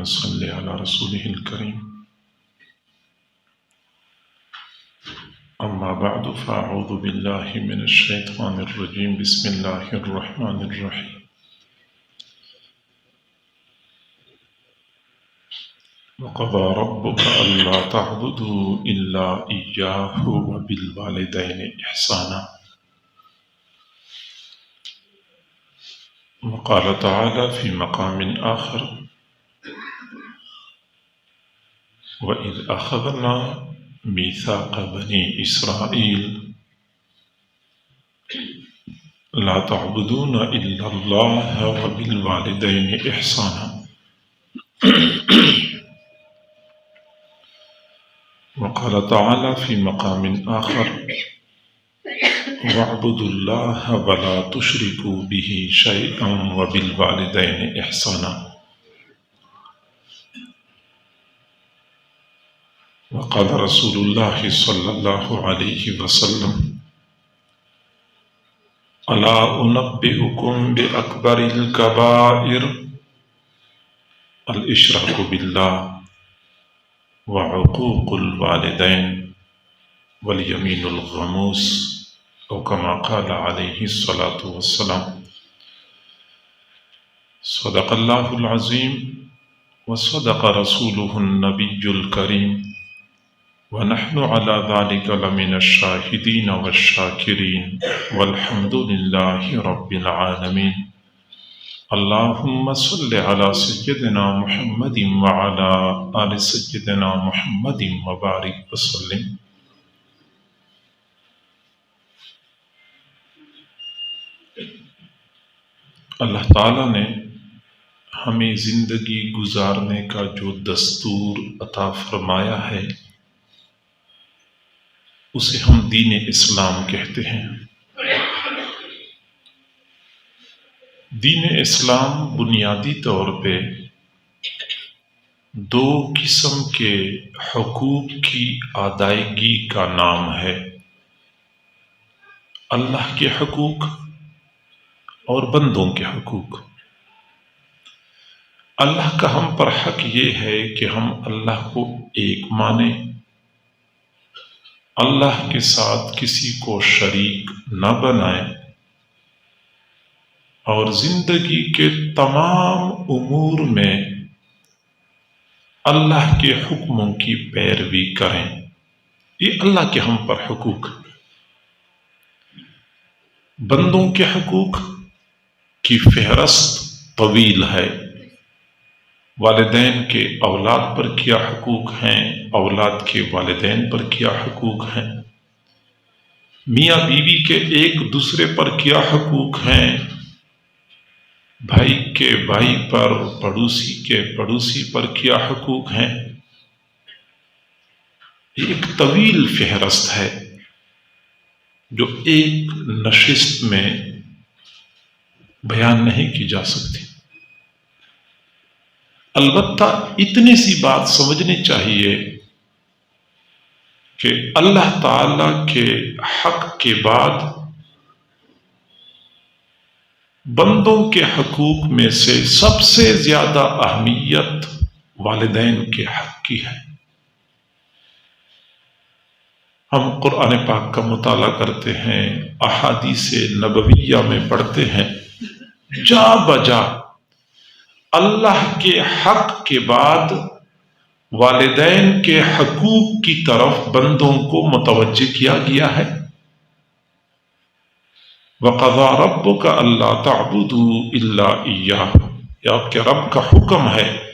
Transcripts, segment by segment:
اللهم صل على رسوله الكريم. أما بعد فأعوذ بالله من الشيطان الرجيم. بسم الله الرحمن الرحيم. وقضى ربك ألا تعبدوا إلا إياه وبالوالدين إحسانا. وقال تعالى في مقام آخر: وإذ أخذنا ميثاق بني إسرائيل لا تعبدون إلا الله وبالوالدين إحسانا. وقال تعالى في مقام آخر: واعبدوا الله ولا تشركوا به شيئا وبالوالدين إحسانا. وقال رسول الله صلى الله عليه وسلم: ألا أنبئكم بأكبر الكبائر الإشراك بالله وعقوق الوالدين واليمين الغموس، أو كما قال عليه الصلاة والسلام. صدق الله العظيم وصدق رسوله النبي الكريم، ونحن على ذلك لمن الشاهدين والشاكرين، والحمد لله رب العالمين. اللهم صل على سيدنا محمد وعلى آل سيدنا محمد وبارك وسلم. اللہ تعالیٰ نے ہمیں زندگی گزارنے کا جو دستور عطا فرمایا ہے اسے ہم دین اسلام کہتے ہیں۔ دین اسلام بنیادی طور پہ دو قسم کے حقوق کی ادائیگی کا نام ہے: اللہ کے حقوق اور بندوں کے حقوق۔ اللہ کا ہم پر حق یہ ہے کہ ہم اللہ کو ایک مانیں، اللہ کے ساتھ کسی کو شریک نہ بنائیں، اور زندگی کے تمام امور میں اللہ کے حکموں کی پیروی کریں۔ یہ اللہ کے ہم پر حقوق۔ بندوں کے حقوق کی فہرست طویل ہے۔ والدین کے اولاد پر کیا حقوق ہیں، اولاد کے والدین پر کیا حقوق ہیں، میاں بیوی کے ایک دوسرے پر کیا حقوق ہیں، بھائی کے بھائی پر، پڑوسی کے پڑوسی پر کیا حقوق ہیں۔ ایک طویل فہرست ہے جو ایک نشست میں بیان نہیں کی جا سکتی۔ البتہ اتنی سی بات سمجھنی چاہیے کہ اللہ تعالی کے حق کے بعد بندوں کے حقوق میں سے سب سے زیادہ اہمیت والدین کے حق کی ہے۔ ہم قرآن پاک کا مطالعہ کرتے ہیں، احادیث نبویہ میں پڑھتے ہیں، جا بجا اللہ کے حق کے بعد والدین کے حقوق کی طرف بندوں کو متوجہ کیا گیا ہے۔ وَقَضَىٰ رَبُّكَ أَلَّا تَعْبُدُوا إِلَّا إِيَّاهُ، یہ آپ کے رب کا حکم ہے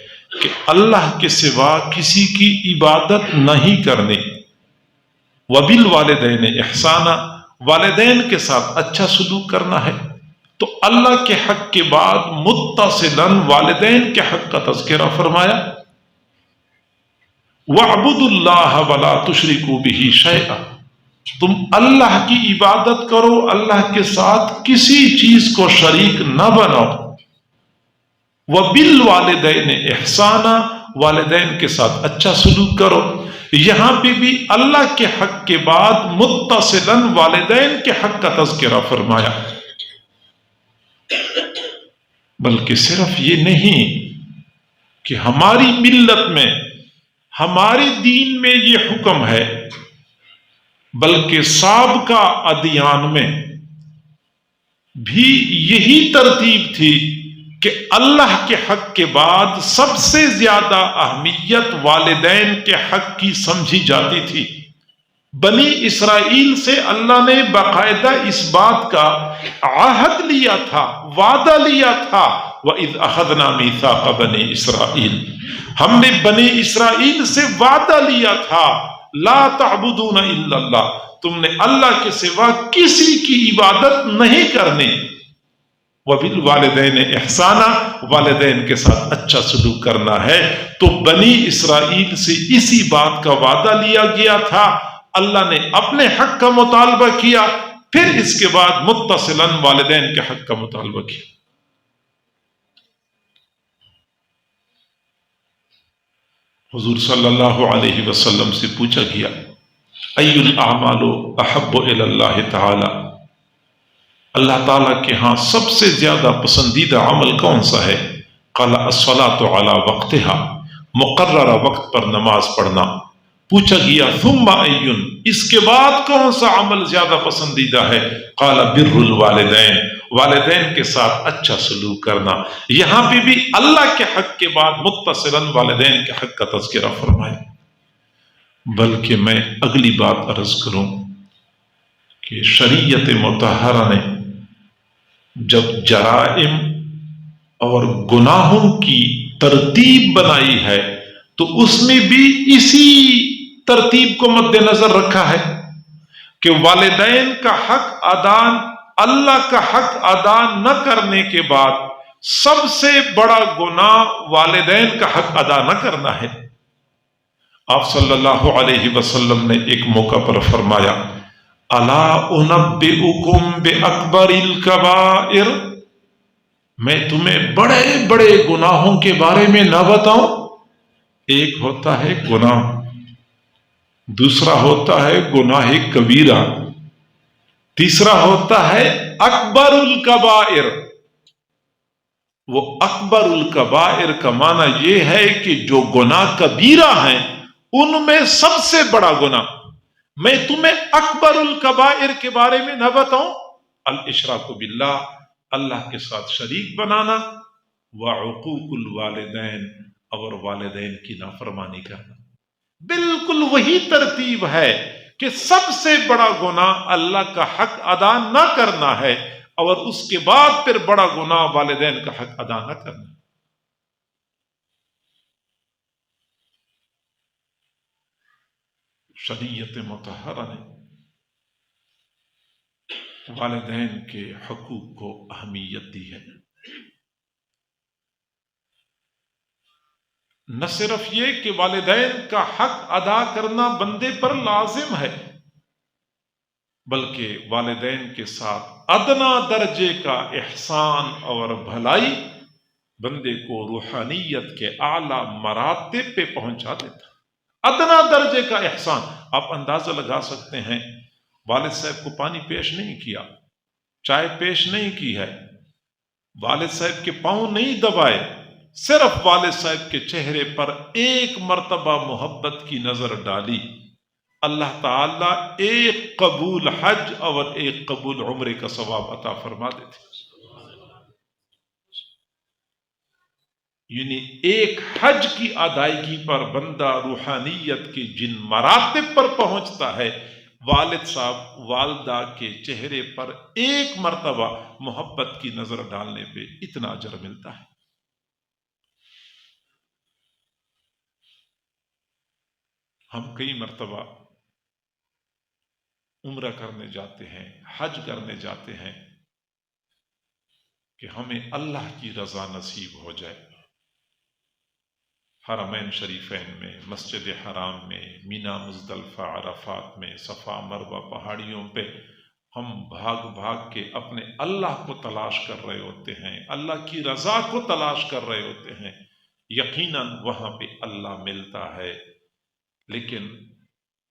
کہ اللہ کے سوا کسی کی عبادت نہیں کرنی۔ وَبِالْوَالِدَيْنِ إِحْسَانًا، والدین کے ساتھ اچھا سلوک کرنا ہے۔ تو اللہ کے حق کے بعد متصلاً والدین کے حق کا تذکرہ فرمایا۔ وَاعْبُدُوا اللَّهَ وَلَا تُشْرِكُوا بِهِ شَيْئًا، تم اللہ کی عبادت کرو، اللہ کے ساتھ کسی چیز کو شریک نہ بناؤ۔ وَبِالْوَالِدَيْنِ إِحْسَانًا، والدین کے ساتھ اچھا سلوک کرو۔ یہاں پہ بھی اللہ کے حق کے بعد متصلاً والدین کے حق کا تذکرہ فرمایا۔ بلکہ صرف یہ نہیں کہ ہماری ملت میں، ہمارے دین میں یہ حکم ہے، بلکہ سابقہ ادیان میں بھی یہی ترتیب تھی کہ اللہ کے حق کے بعد سب سے زیادہ اہمیت والدین کے حق کی سمجھی جاتی تھی۔ بنی اسرائیل سے اللہ نے باقاعدہ اس بات کا عہد لیا تھا، وعدہ لیا تھا، وَإِذْ أَخَذْنَا مِيثَاقَ بَنِي اسرائیل، ہم نے بنی اسرائیل سے وعدہ لیا تھا، لا تعبدون الا اللہ، تم نے اللہ کے سوا کسی کی عبادت نہیں کرنی، وَبِالْوَالِدَيْنِ إِحْسَانًا، والدین کے ساتھ اچھا سلوک کرنا ہے۔ تو بنی اسرائیل سے اسی بات کا وعدہ لیا گیا تھا، اللہ نے اپنے حق کا مطالبہ کیا، پھر اس کے بعد متصلاً والدین کے حق کا مطالبہ کیا۔ حضور صلی اللہ علیہ وسلم سے پوچھا گیا، ای الاعمال احب الی اللہ تعالی، اللہ تعالیٰ کے ہاں سب سے زیادہ پسندیدہ عمل کون سا ہے؟ قال الصلاۃ علی وقتہا، مقررہ وقت پر نماز پڑھنا۔ پوچھا گیا ثم ایون، اس کے بعد کون سا عمل زیادہ پسندیدہ ہے؟ قال بر الوالدین، والدین کے ساتھ اچھا سلوک کرنا۔ یہاں پہ بھی اللہ کے حق کے بعد متصلاً والدین کے حق کا تذکرہ فرمائے۔ بلکہ میں اگلی بات عرض کروں کہ شریعت مطہرہ نے جب جرائم اور گناہوں کی ترتیب بنائی ہے تو اس میں بھی اسی ترتیب کو مد نظر رکھا ہے کہ والدین کا حق ادا، اللہ کا حق ادا نہ کرنے کے بعد سب سے بڑا گناہ والدین کا حق ادا نہ کرنا ہے۔ آپ صلی اللہ علیہ وسلم نے ایک موقع پر فرمایا، الا انبئکم باکبر الکبائر، میں تمہیں بڑے بڑے گناہوں کے بارے میں نہ بتاؤں؟ ایک ہوتا ہے گناہ، دوسرا ہوتا ہے گناہ کبیرہ، تیسرا ہوتا ہے اکبر الکبائر۔ وہ اکبر الکبائر کا معنی یہ ہے کہ جو گناہ کبیرہ ہیں ان میں سب سے بڑا گناہ، میں تمہیں اکبر الکبائر کے بارے میں نہ بتاؤں؟ الاشراک باللہ، اللہ کے ساتھ شریک بنانا، وعقوق الوالدین، اور والدین کی نافرمانی کرنا۔ بالکل وہی ترتیب ہے کہ سب سے بڑا گناہ اللہ کا حق ادا نہ کرنا ہے، اور اس کے بعد پھر بڑا گناہ والدین کا حق ادا نہ کرنا۔ شریعت مطہرہ نے والدین کے حقوق کو اہمیت دی ہے۔ نہ صرف یہ کہ والدین کا حق ادا کرنا بندے پر لازم ہے، بلکہ والدین کے ساتھ ادنا درجے کا احسان اور بھلائی بندے کو روحانیت کے اعلی مراتب پہ پہنچا دیتا۔ ادنا درجے کا احسان، آپ اندازہ لگا سکتے ہیں، والد صاحب کو پانی پیش نہیں کیا، چائے پیش نہیں کی ہے، والد صاحب کے پاؤں نہیں دبائے، صرف والد صاحب کے چہرے پر ایک مرتبہ محبت کی نظر ڈالی، اللہ تعالیٰ ایک قبول حج اور ایک قبول عمرے کا ثواب عطا فرما دیتے۔ یعنی ایک حج کی ادائیگی پر بندہ روحانیت کے جن مراتب پر پہنچتا ہے، والد صاحب والدہ کے چہرے پر ایک مرتبہ محبت کی نظر ڈالنے پہ اتنا اجر ملتا ہے۔ ہم کئی مرتبہ عمرہ کرنے جاتے ہیں، حج کرنے جاتے ہیں کہ ہمیں اللہ کی رضا نصیب ہو جائے۔ حرمین شریفین میں، مسجد حرام میں، مینا مزدلفہ عرفات میں، صفا مروہ پہاڑیوں پہ ہم بھاگ بھاگ کے اپنے اللہ کو تلاش کر رہے ہوتے ہیں، اللہ کی رضا کو تلاش کر رہے ہوتے ہیں۔ یقیناً وہاں پہ اللہ ملتا ہے، لیکن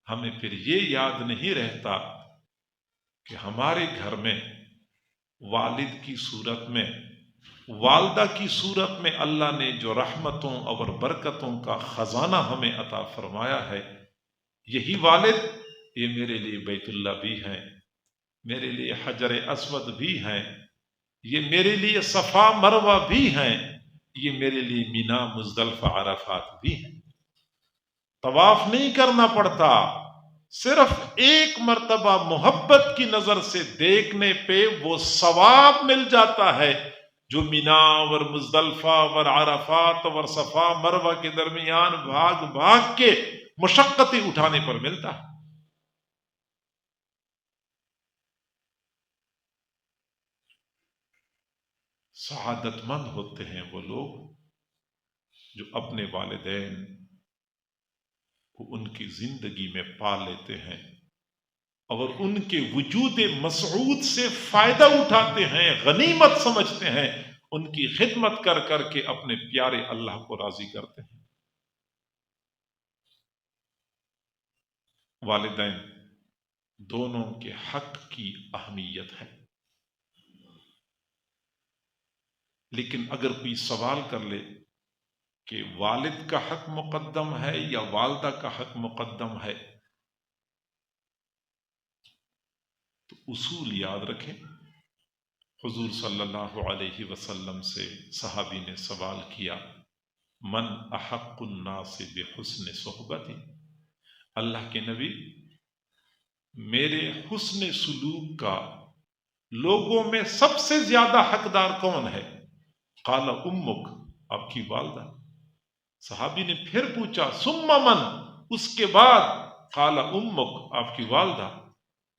ہمیں پھر یہ یاد نہیں رہتا کہ ہمارے گھر میں والد کی صورت میں والدہ کی صورت میں اللہ نے جو رحمتوں اور برکتوں کا خزانہ ہمیں عطا فرمایا ہے، یہی والد یہ میرے لیے بیت اللہ بھی ہیں، میرے لیے حجر اسود بھی ہیں، یہ میرے لیے صفا مروہ بھی ہیں، یہ میرے لیے مینا مزدلفہ عرفات بھی ہیں۔ طواف نہیں کرنا پڑتا، صرف ایک مرتبہ محبت کی نظر سے دیکھنے پہ وہ ثواب مل جاتا ہے جو مینا اور مزدلفہ اور عرفات اور صفا مروہ کے درمیان بھاگ بھاگ کے مشقتیں اٹھانے پر ملتا ہے۔ سعادت مند ہوتے ہیں وہ لوگ جو اپنے والدین کو ان کی زندگی میں پا لیتے ہیں اور ان کے وجود مسعود سے فائدہ اٹھاتے ہیں، غنیمت سمجھتے ہیں، ان کی خدمت کر کر کے اپنے پیارے اللہ کو راضی کرتے ہیں۔ والدین دونوں کے حق کی اہمیت ہے، لیکن اگر کوئی سوال کر لے کہ والد کا حق مقدم ہے یا والدہ کا حق مقدم ہے، تو اصول یاد رکھیں۔ حضور صلی اللہ علیہ وسلم سے صحابی نے سوال کیا، من احق الناس بحسن صحبتی، اللہ کے نبی میرے حسن سلوک کا لوگوں میں سب سے زیادہ حقدار کون ہے؟ قال امک، آپ کی والدہ۔ صحابی نے پھر پوچھا ثم من، اس کے بعد؟ قال امک، آپ کی والدہ۔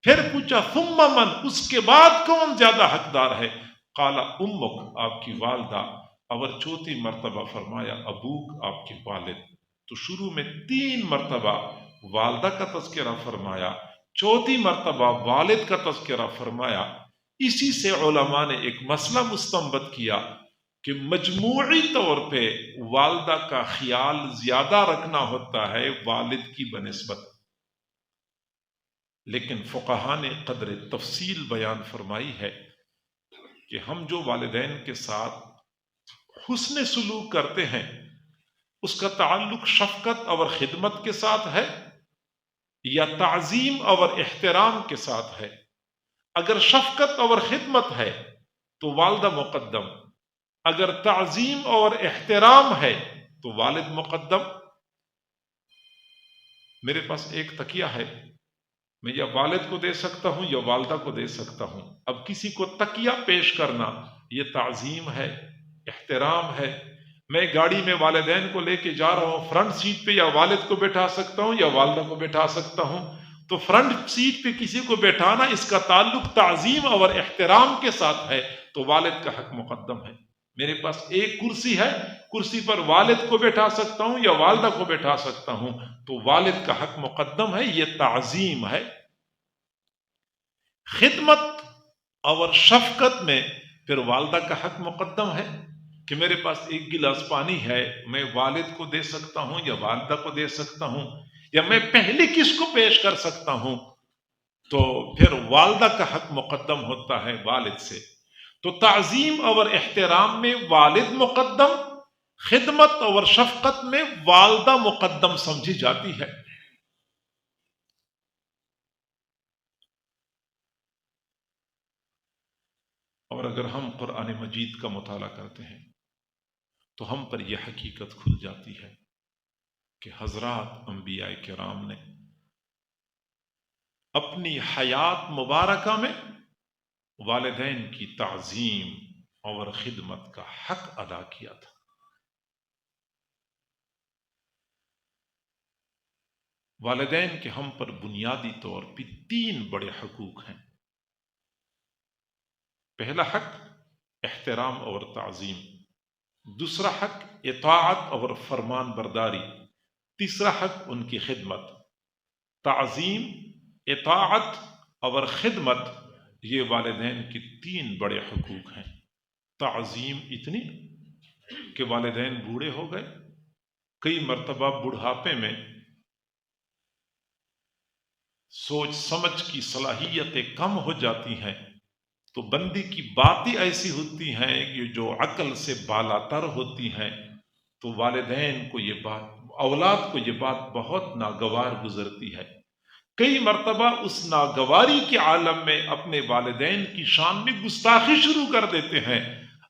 پھر پوچھا ثم من، اس کے بعد کون زیادہ حقدار ہے؟ قال امک، آپ کی والدہ۔ اور چوتھی مرتبہ فرمایا ابوک، آپ کے والد۔ تو شروع میں 3 مرتبہ والدہ کا تذکرہ فرمایا، چوتھی مرتبہ والد کا تذکرہ فرمایا۔ اسی سے علماء نے ایک مسئلہ مستنبط کیا کہ مجموعی طور پہ والدہ کا خیال زیادہ رکھنا ہوتا ہے والد کی بنسبت، لیکن فقہاء نے قدر تفصیل بیان فرمائی ہے کہ ہم جو والدین کے ساتھ حسن سلوک کرتے ہیں اس کا تعلق شفقت اور خدمت کے ساتھ ہے یا تعظیم اور احترام کے ساتھ ہے۔ اگر شفقت اور خدمت ہے تو والدہ مقدم، اگر تعظیم اور احترام ہے تو والد مقدم۔ میرے پاس ایک تکیہ ہے، میں یا والد کو دے سکتا ہوں یا والدہ کو دے سکتا ہوں۔ اب کسی کو تکیہ پیش کرنا یہ تعظیم ہے، احترام ہے۔ میں گاڑی میں والدین کو لے کے جا رہا ہوں، فرنٹ سیٹ پہ یا والد کو بیٹھا سکتا ہوں یا والدہ کو بیٹھا سکتا ہوں۔ تو فرنٹ سیٹ پہ کسی کو بیٹھانا اس کا تعلق تعظیم اور احترام کے ساتھ ہے تو والد کا حق مقدم ہے۔ میرے پاس ایک کرسی ہے، کرسی پر والد کو بیٹھا سکتا ہوں یا والدہ کو بیٹھا سکتا ہوں تو والد کا حق مقدم ہے، یہ تعظیم ہے۔ خدمت اور شفقت میں پھر والدہ کا حق مقدم ہے کہ میرے پاس ایک گلاس پانی ہے، میں والد کو دے سکتا ہوں یا والدہ کو دے سکتا ہوں، یا میں پہلے کس کو پیش کر سکتا ہوں، تو پھر والدہ کا حق مقدم ہوتا ہے والد سے۔ تو تعظیم اور احترام میں والد مقدم، خدمت اور شفقت میں والدہ مقدم سمجھی جاتی ہے۔ اور اگر ہم قرآن مجید کا مطالعہ کرتے ہیں تو ہم پر یہ حقیقت کھل جاتی ہے کہ حضرات انبیاء کرام نے اپنی حیات مبارکہ میں والدین کی تعظیم اور خدمت کا حق ادا کیا تھا۔ والدین کے ہم پر بنیادی طور پہ 3 بڑے حقوق ہیں۔ پہلا حق احترام اور تعظیم، دوسرا حق اطاعت اور فرمان برداری، تیسرا حق ان کی خدمت۔ تعظیم، اطاعت اور خدمت یہ والدین کی 3 بڑے حقوق ہیں۔ تعظیم اتنی کہ والدین بوڑھے ہو گئے، کئی مرتبہ بڑھاپے میں سوچ سمجھ کی صلاحیتیں کم ہو جاتی ہیں، تو بندی کی باتیں ایسی ہوتی ہیں کہ جو عقل سے بالا تر ہوتی ہیں، تو والدین کو یہ بات، اولاد کو یہ بات بہت ناگوار گزرتی ہے۔ کئی مرتبہ اس ناگواری کے عالم میں اپنے والدین کی شان میں گستاخی شروع کر دیتے ہیں۔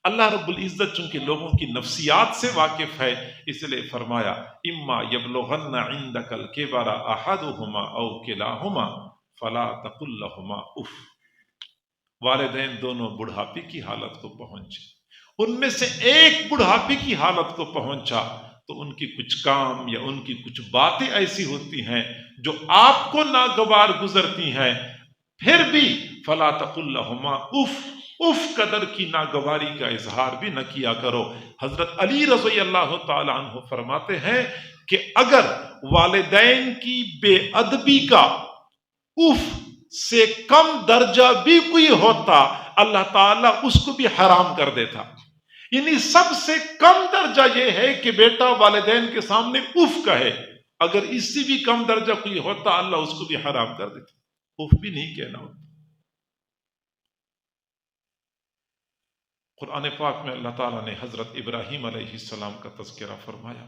اللہ رب العزت چونکہ لوگوں کی نفسیات سے واقف ہے، اس لیے فرمایا اما یبلغن عندک الکبر احدہما او کلاہما فلا تقل لہما اف۔ والدین دونوں بڑھاپے کی حالت کو پہنچے، ان میں سے ایک بڑھاپے کی حالت کو پہنچا تو ان کی کچھ کام یا ان کی کچھ باتیں ایسی ہوتی ہیں جو آپ کو ناگوار گزرتی ہیں، پھر بھی فلا تقل لہما اف، اف قدر کی ناگواری کا اظہار بھی نہ کیا کرو۔ حضرت علی رضی اللہ تعالی عنہ فرماتے ہیں کہ اگر والدین کی بے ادبی کا اف سے کم درجہ بھی کوئی ہوتا، اللہ تعالیٰ اس کو بھی حرام کر دیتا۔ یعنی سب سے کم درجہ یہ ہے کہ بیٹا والدین کے سامنے اف کہے، اگر اس سے بھی کم درجہ کوئی ہوتا اللہ اس کو بھی حرام کر دیتا، اف بھی نہیں کہنا ہوتا۔ قرآن پاک میں اللہ تعالیٰ نے حضرت ابراہیم علیہ السلام کا تذکرہ فرمایا،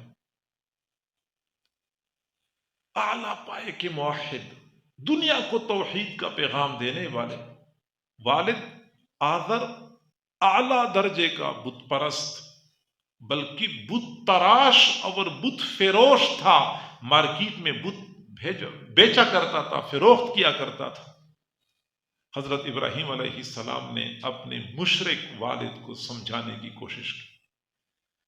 اعلیٰ پائے کے موحد، دنیا کو توحید کا پیغام دینے والے والد آذر اعلیٰ درجے کا بت پرست، بلکہ بت تراش اور بت فروش تھا، مارکیٹ میں بت بیچا کرتا تھا، فروخت کیا کرتا تھا۔ حضرت ابراہیم علیہ السلام نے اپنے مشرک والد کو سمجھانے کی کوشش کی،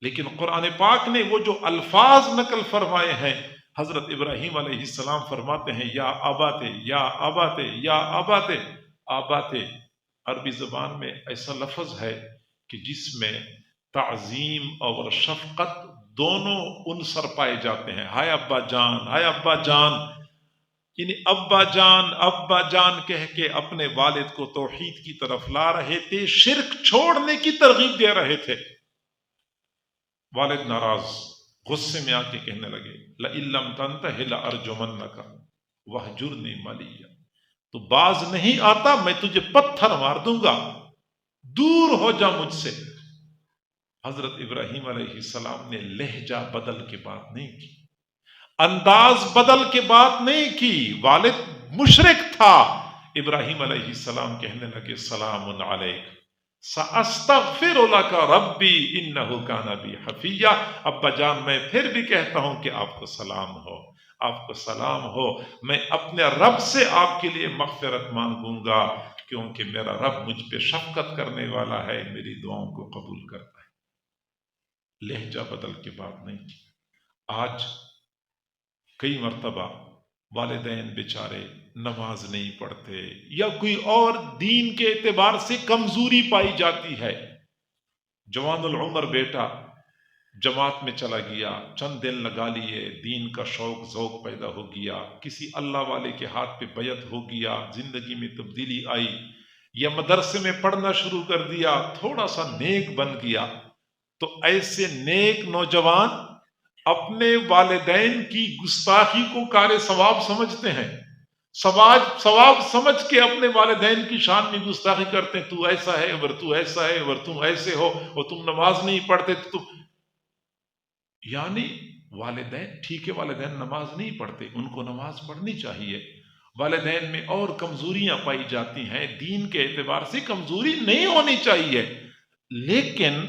لیکن قرآن پاک نے وہ جو الفاظ نقل فرمائے ہیں، حضرت ابراہیم علیہ السلام فرماتے ہیں یا اباتے یا اباتے یا اباتے۔ اباتے عربی زبان میں ایسا لفظ ہے کہ جس میں تعظیم اور شفقت دونوں عنصر پائے جاتے ہیں۔ ہائے ابا جان، ہائے ابا جان، یعنی ابا جان ابا جان کہہ کے اپنے والد کو توحید کی طرف لا رہے تھے، شرک چھوڑنے کی ترغیب دے رہے تھے۔ والد ناراض، غصے میں آ کے کہنے لگے لَإِن لَّمْ تَنْتَهِ لَأَرْجُمَنَّكَ وَاهْجُرْنِي مَلِيًّا، تو باز نہیں آتا میں تجھے پتھر مار دوں گا، دور ہو جا مجھ سے۔ حضرت ابراہیم علیہ السلام نے لہجہ بدل کے بات نہیں کی، انداز بدل کے بات نہیں کی، والد مشرک تھا۔ ابراہیم علیہ السلام کہنے لگے سلام علیک سأستغفر لک ربی انہ کان بی حفیہ۔ ابا جان میں پھر بھی کہتا ہوں کہ آپ کو سلام ہو، آپ کو سلام ہو، میں اپنے رب سے آپ کے لیے مغفرت مانگوں گا، کیونکہ میرا رب مجھ پہ شفقت کرنے والا ہے، میری دعاؤں کو قبول کرتا ہے۔ لہجہ بدل کے بات نہیں کی۔ آج کئی مرتبہ والدین بیچارے نماز نہیں پڑھتے یا کوئی اور دین کے اعتبار سے کمزوری پائی جاتی ہے۔ جوان العمر بیٹا جماعت میں چلا گیا، چند دن لگا لیے، دین کا شوق ذوق پیدا ہو گیا، کسی اللہ والے کے ہاتھ پہ بیعت ہو گیا، زندگی میں تبدیلی آئی، یا مدرسے میں پڑھنا شروع کر دیا، تھوڑا سا نیک بن گیا، تو ایسے نیک نوجوان اپنے والدین کی گستاخی کو کار ثواب سمجھتے ہیں، ثواب سمجھ کے اپنے والدین کی شان میں گستاخی کرتے ہیں، تو ایسا ہے اور تو ایسا ہے اور تم ایسے ہو اور تم نماز نہیں پڑھتے تو تم، یعنی والدین ٹھیک ہے، والدین نماز نہیں پڑھتے، ان کو نماز پڑھنی چاہیے، والدین میں اور کمزوریاں پائی جاتی ہیں، دین کے اعتبار سے کمزوری نہیں ہونی چاہیے، لیکن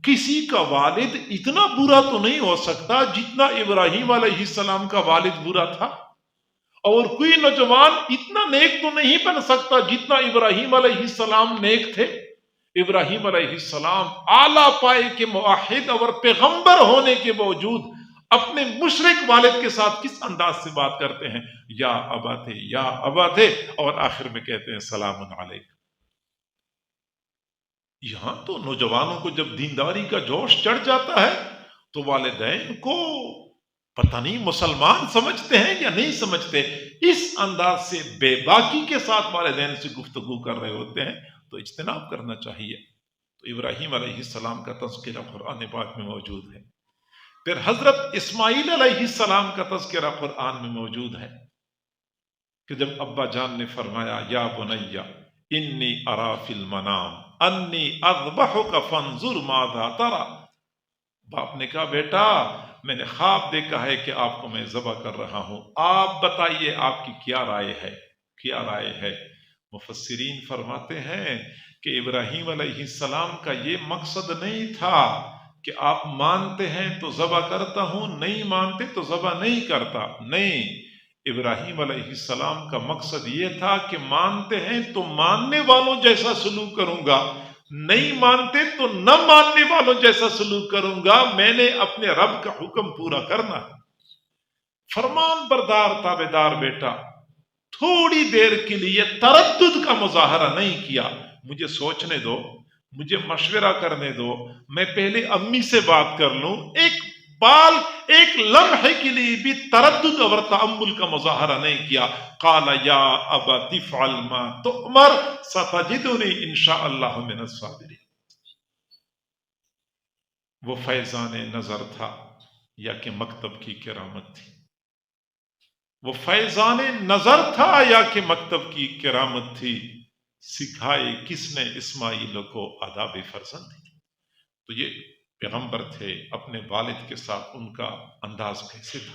کسی کا والد اتنا برا تو نہیں ہو سکتا جتنا ابراہیم علیہ السلام کا والد برا تھا، اور کوئی نوجوان اتنا نیک تو نہیں بن سکتا جتنا ابراہیم علیہ السلام نیک تھے۔ ابراہیم علیہ السلام اعلیٰ پائے کے موحد اور پیغمبر ہونے کے باوجود اپنے مشرک والد کے ساتھ کس انداز سے بات کرتے ہیں، یا اباتے یا اباتے، اور آخر میں کہتے ہیں سلام علیک۔ یہاں تو نوجوانوں کو جب دینداری کا جوش چڑھ جاتا ہے تو والدین کو پتہ نہیں مسلمان سمجھتے ہیں یا نہیں سمجھتے، اس انداز سے بے باکی کے ساتھ والدین سے گفتگو کر رہے ہوتے ہیں، تو اجتناب کرنا چاہیے۔ تو ابراہیم علیہ السلام کا تذکرہ قرآن پاک میں موجود ہے، پھر حضرت اسماعیل علیہ السلام کا تذکرہ قرآن میں موجود ہے کہ جب ابا جان نے فرمایا یا بنیا انی ارا فی المنام انی اذبحک فانظر ماذا ترى. باپ نے کہا بیٹا میں نے خواب دیکھا ہے کہ آپ کو میں ذبح کر رہا ہوں، آپ بتائیے آپ کی کیا رائے ہے، کیا رائے ہے. مفسرین فرماتے ہیں کہ ابراہیم علیہ السلام کا یہ مقصد نہیں تھا کہ آپ مانتے ہیں تو ذبح کرتا ہوں، نہیں مانتے تو ذبح نہیں کرتا. نہیں، ابراہیم علیہ السلام کا مقصد یہ تھا کہ مانتے ہیں تو ماننے والوں جیسا سلوک کروں گا، نہیں مانتے تو نہ ماننے والوں جیسا سلوک کروں گا. میں نے اپنے رب کا حکم پورا کرنا ہے. فرمان بردار تابعدار بیٹا تھوڑی دیر کے لیے تردد کا مظاہرہ نہیں کیا. مجھے سوچنے دو، مجھے مشورہ کرنے دو، میں پہلے امی سے بات کر لوں. ایک لمحے کے لیے بھی تردد اور تأمل کا مظاہرہ نہیں کیا. قال یا ابت افعل ما تؤمر ستجدنی انشاء اللہ من الصابرین. وہ فیضان نظر تھا یا کہ مکتب کی کرامت تھی؟ وہ فیضان نظر تھا یا کہ مکتب کی کرامت تھی؟ سکھائے کس نے اسماعیل کو آداب فرزند؟ تو یہ پیغمبر تھے، اپنے والد کے ساتھ ان کا انداز کیسے تھا؟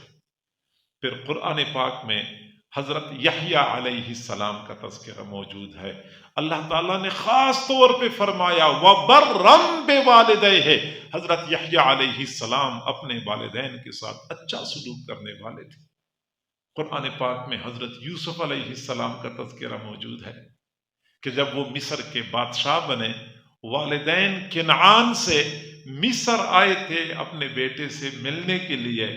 پھر قرآن پاک میں حضرت یحییٰ علیہ السلام کا تذکرہ موجود ہے. اللہ تعالیٰ نے خاص طور پہ فرمایا وَبَرًّا بِوَالِدَيْهِ. حضرت یحییٰ علیہ السلام اپنے والدین کے ساتھ اچھا سلوک کرنے والے تھے. قرآن پاک میں حضرت یوسف علیہ السلام کا تذکرہ موجود ہے کہ جب وہ مصر کے بادشاہ بنے، والدین کنعان سے مصر آئے تھے اپنے بیٹے سے ملنے کے لیے.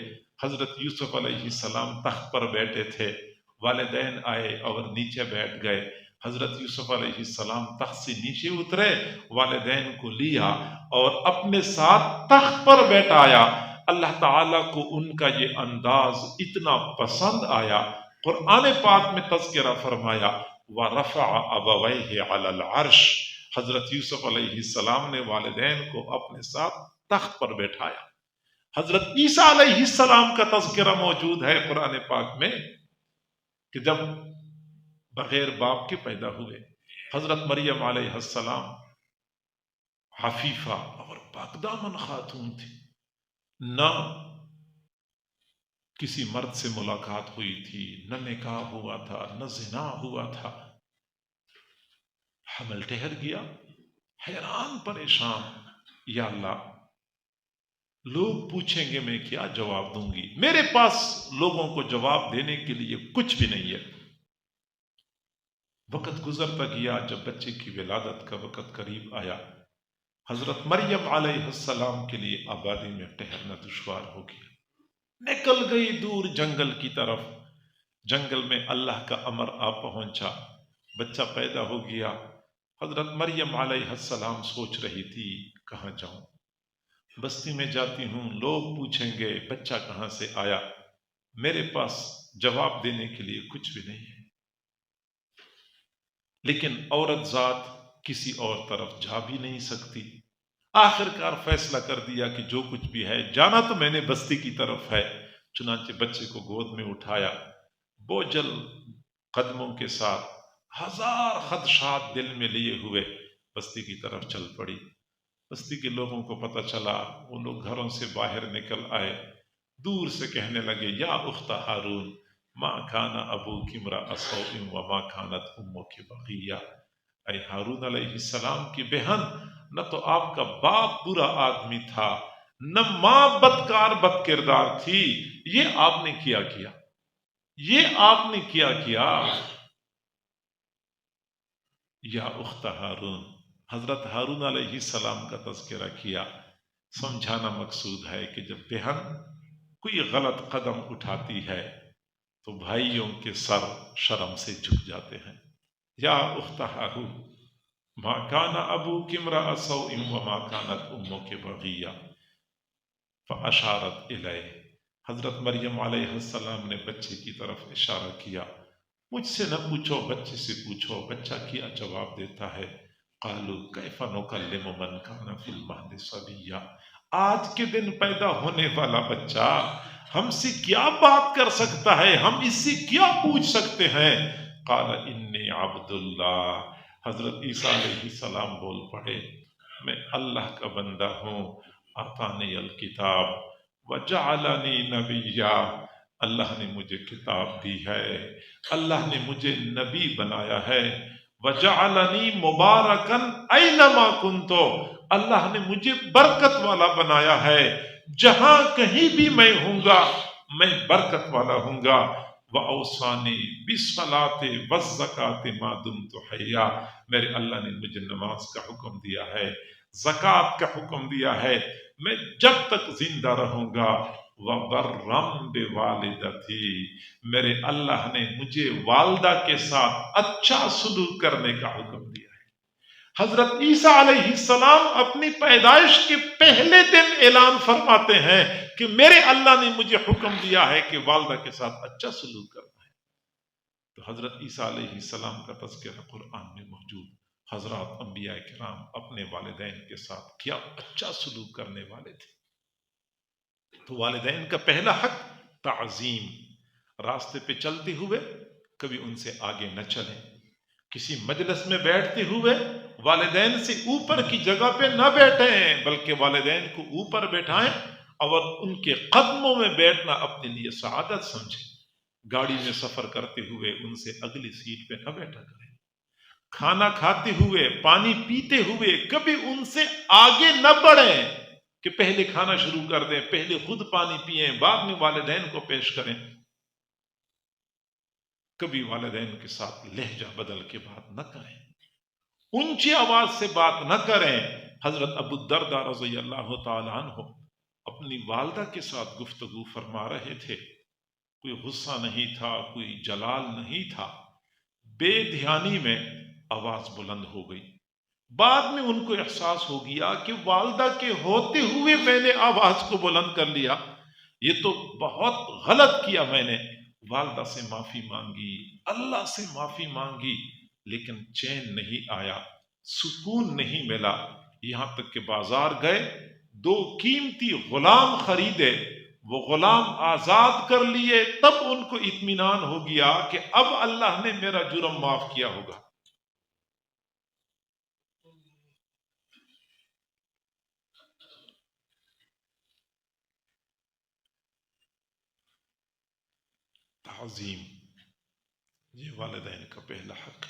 حضرت یوسف علیہ السلام تخت پر بیٹھے تھے، والدین آئے اور نیچے بیٹھ گئے. حضرت یوسف علیہ السلام تخت سے نیچے اترے، والدین کو لیا اور اپنے ساتھ تخت پر بیٹھایا. اللہ تعالیٰ کو ان کا یہ انداز اتنا پسند آیا، قرآن پاک میں تذکرہ فرمایا وَرَفَعَ أَبَوَيْهِ عَلَى الْعَرْشِ. حضرت یوسف علیہ السلام نے والدین کو اپنے ساتھ تخت پر بیٹھایا. حضرت عیسیٰ علیہ السلام کا تذکرہ موجود ہے قرآن پاک میں کہ جب بغیر باپ کے پیدا ہوئے. حضرت مریم علیہ السلام عفیفہ اور پاکدامن خاتون تھی، نہ کسی مرد سے ملاقات ہوئی تھی، نہ نکاح ہوا تھا، نہ زنا ہوا تھا. حمل ٹھہر گیا، حیران پریشان، یا اللہ لوگ پوچھیں گے میں کیا جواب دوں گی؟ میرے پاس لوگوں کو جواب دینے کے لیے کچھ بھی نہیں ہے. وقت گزرتا گیا، جب بچے کی ولادت کا وقت قریب آیا، حضرت مریم علیہ السلام کے لیے آبادی میں ٹھہرنا دشوار ہو گیا. نکل گئی دور جنگل کی طرف. جنگل میں اللہ کا امر آ پہنچا، بچہ پیدا ہو گیا. حضرت مریم علیہ السلام سوچ رہی تھی کہاں جاؤں؟ بستی میں جاتی ہوں، لوگ پوچھیں گے بچہ کہاں سے آیا. میرے پاس جواب دینے کے لیے کچھ بھی نہیں ہے. لیکن عورت ذات کسی اور طرف جا بھی نہیں سکتی. آخر کار فیصلہ کر دیا کہ جو کچھ بھی ہے، جانا تو میں نے بستی کی طرف ہے. چنانچہ بچے کو گود میں اٹھایا، بوجھل قدموں کے ساتھ، ہزار خدشات دل میں لیے ہوئے بستی کی طرف چل پڑی. بستی کے لوگوں کو پتہ چلا، وہ لوگ گھروں سے باہر نکل آئے، دور سے کہنے لگے یا اخت ہارون ما کان ابوک امرأ سوء وما کانت امک بغیہ. اے ہارون علیہ السلام کی بہن، نہ تو آپ کا باپ برا آدمی تھا، نہ ماں بدکار بد کردار تھی. یہ آپ نے کیا کیا، یہ آپ نے کیا کیا. یا اخت ہارون، حضرت ہارون علیہ السلام کا تذکرہ کیا. سمجھانا مقصود ہے کہ جب بہن کوئی غلط قدم اٹھاتی ہے تو بھائیوں کے سر شرم سے جھک جاتے ہیں. یا اخت ہارون ما کان ابوک امرأ سوء وما کانت امک بغیہ. فاشارت الیہ، حضرت مریم علیہ السلام نے بچے کی طرف اشارہ کیا. مجھ سے نہ پوچھو، بچے سے پوچھو بچہ کیا جواب دیتا ہے. قالوا کیف نکلم من کان فی المہد صبیا. آج کے دن پیدا ہونے والا بچہ ہم سے کیا بات کر سکتا ہے، ہم اس سے کیا پوچھ سکتے ہیں. قال انی عبد اللہ حضرت عیسیٰ علیہ السلام بول پڑے میں اللہ کا بندہ ہوں، آتانی الکتاب وجعلنی نبیا، اللہ نے مجھے کتاب دی ہے، اللہ نے مجھے نبی بنایا ہے، وجعلنی مبارکن اینما کنتو، اللہ نے مجھے برکت والا بنایا ہے، جہاں کہیں بھی میں ہوں گا میں برکت والا ہوں گا، وَأَوْصَانِي بِالصَّلَاةِ وَالزَّكَاةِ مَا دُمْتُ حَيًّا، میرے اللہ نے مجھے نماز کا حکم دیا ہے، زکوٰۃ کا حکم دیا ہے، میں جب تک زندہ رہوں گا، وَبَرًّا بِوَالِدَتِي، میرے اللہ نے مجھے والدہ کے ساتھ اچھا سلوک کرنے کا حکم دیا ہے۔ حضرت عیسیٰ علیہ السلام اپنی پیدائش کے پہلے دن اعلان فرماتے ہیں کہ میرے اللہ نے مجھے حکم دیا ہے کہ والدہ کے ساتھ اچھا سلوک کرنا ہے۔ تو حضرت عیسیٰ علیہ السلام کا تذکرہ قرآن میں موجود، حضرات انبیاء کرام اپنے والدین کے ساتھ کیا اچھا سلوک کرنے والے تھے۔ تو والدین کا پہلا حق تعظیم، راستے پہ چلتے ہوئے کبھی ان سے آگے نہ چلیں، کسی مجلس میں بیٹھتے ہوئے والدین سے اوپر کی جگہ پہ نہ بیٹھیں، بلکہ والدین کو اوپر بیٹھائیں اور ان کے قدموں میں بیٹھنا اپنے لیے سعادت سمجھیں۔ گاڑی میں سفر کرتے ہوئے ان سے اگلی سیٹ پہ نہ بیٹھا کریں، کھانا کھاتے ہوئے پانی پیتے ہوئے کبھی ان سے آگے نہ بڑھیں کہ پہلے کھانا شروع کر دیں، پہلے خود پانی پئیں بعد میں والدین کو پیش کریں۔ کبھی والدین کے ساتھ لہجہ بدل کے بات نہ کریں، اونچی آواز سے بات نہ کریں۔ حضرت ابو الدرداء رضی اللہ تعالیٰ عنہ اپنی والدہ کے ساتھ گفتگو فرما رہے تھے، کوئی غصہ نہیں تھا، کوئی جلال نہیں تھا، بے دھیانی میں آواز بلند ہو گئی۔ بعد میں ان کو احساس ہو گیا کہ والدہ کے ہوتے ہوئے میں نے آواز کو بلند کر لیا، یہ تو بہت غلط کیا میں نے۔ والدہ سے معافی مانگی، اللہ سے معافی مانگی، لیکن چین نہیں آیا، سکون نہیں ملا، یہاں تک کہ بازار گئے، 2 قیمتی غلام خریدے، وہ غلام آزاد کر لیے، تب ان کو اطمینان ہو گیا کہ اب اللہ نے میرا جرم معاف کیا ہوگا۔ تعظیم، یہ والدین کا پہلا حق۔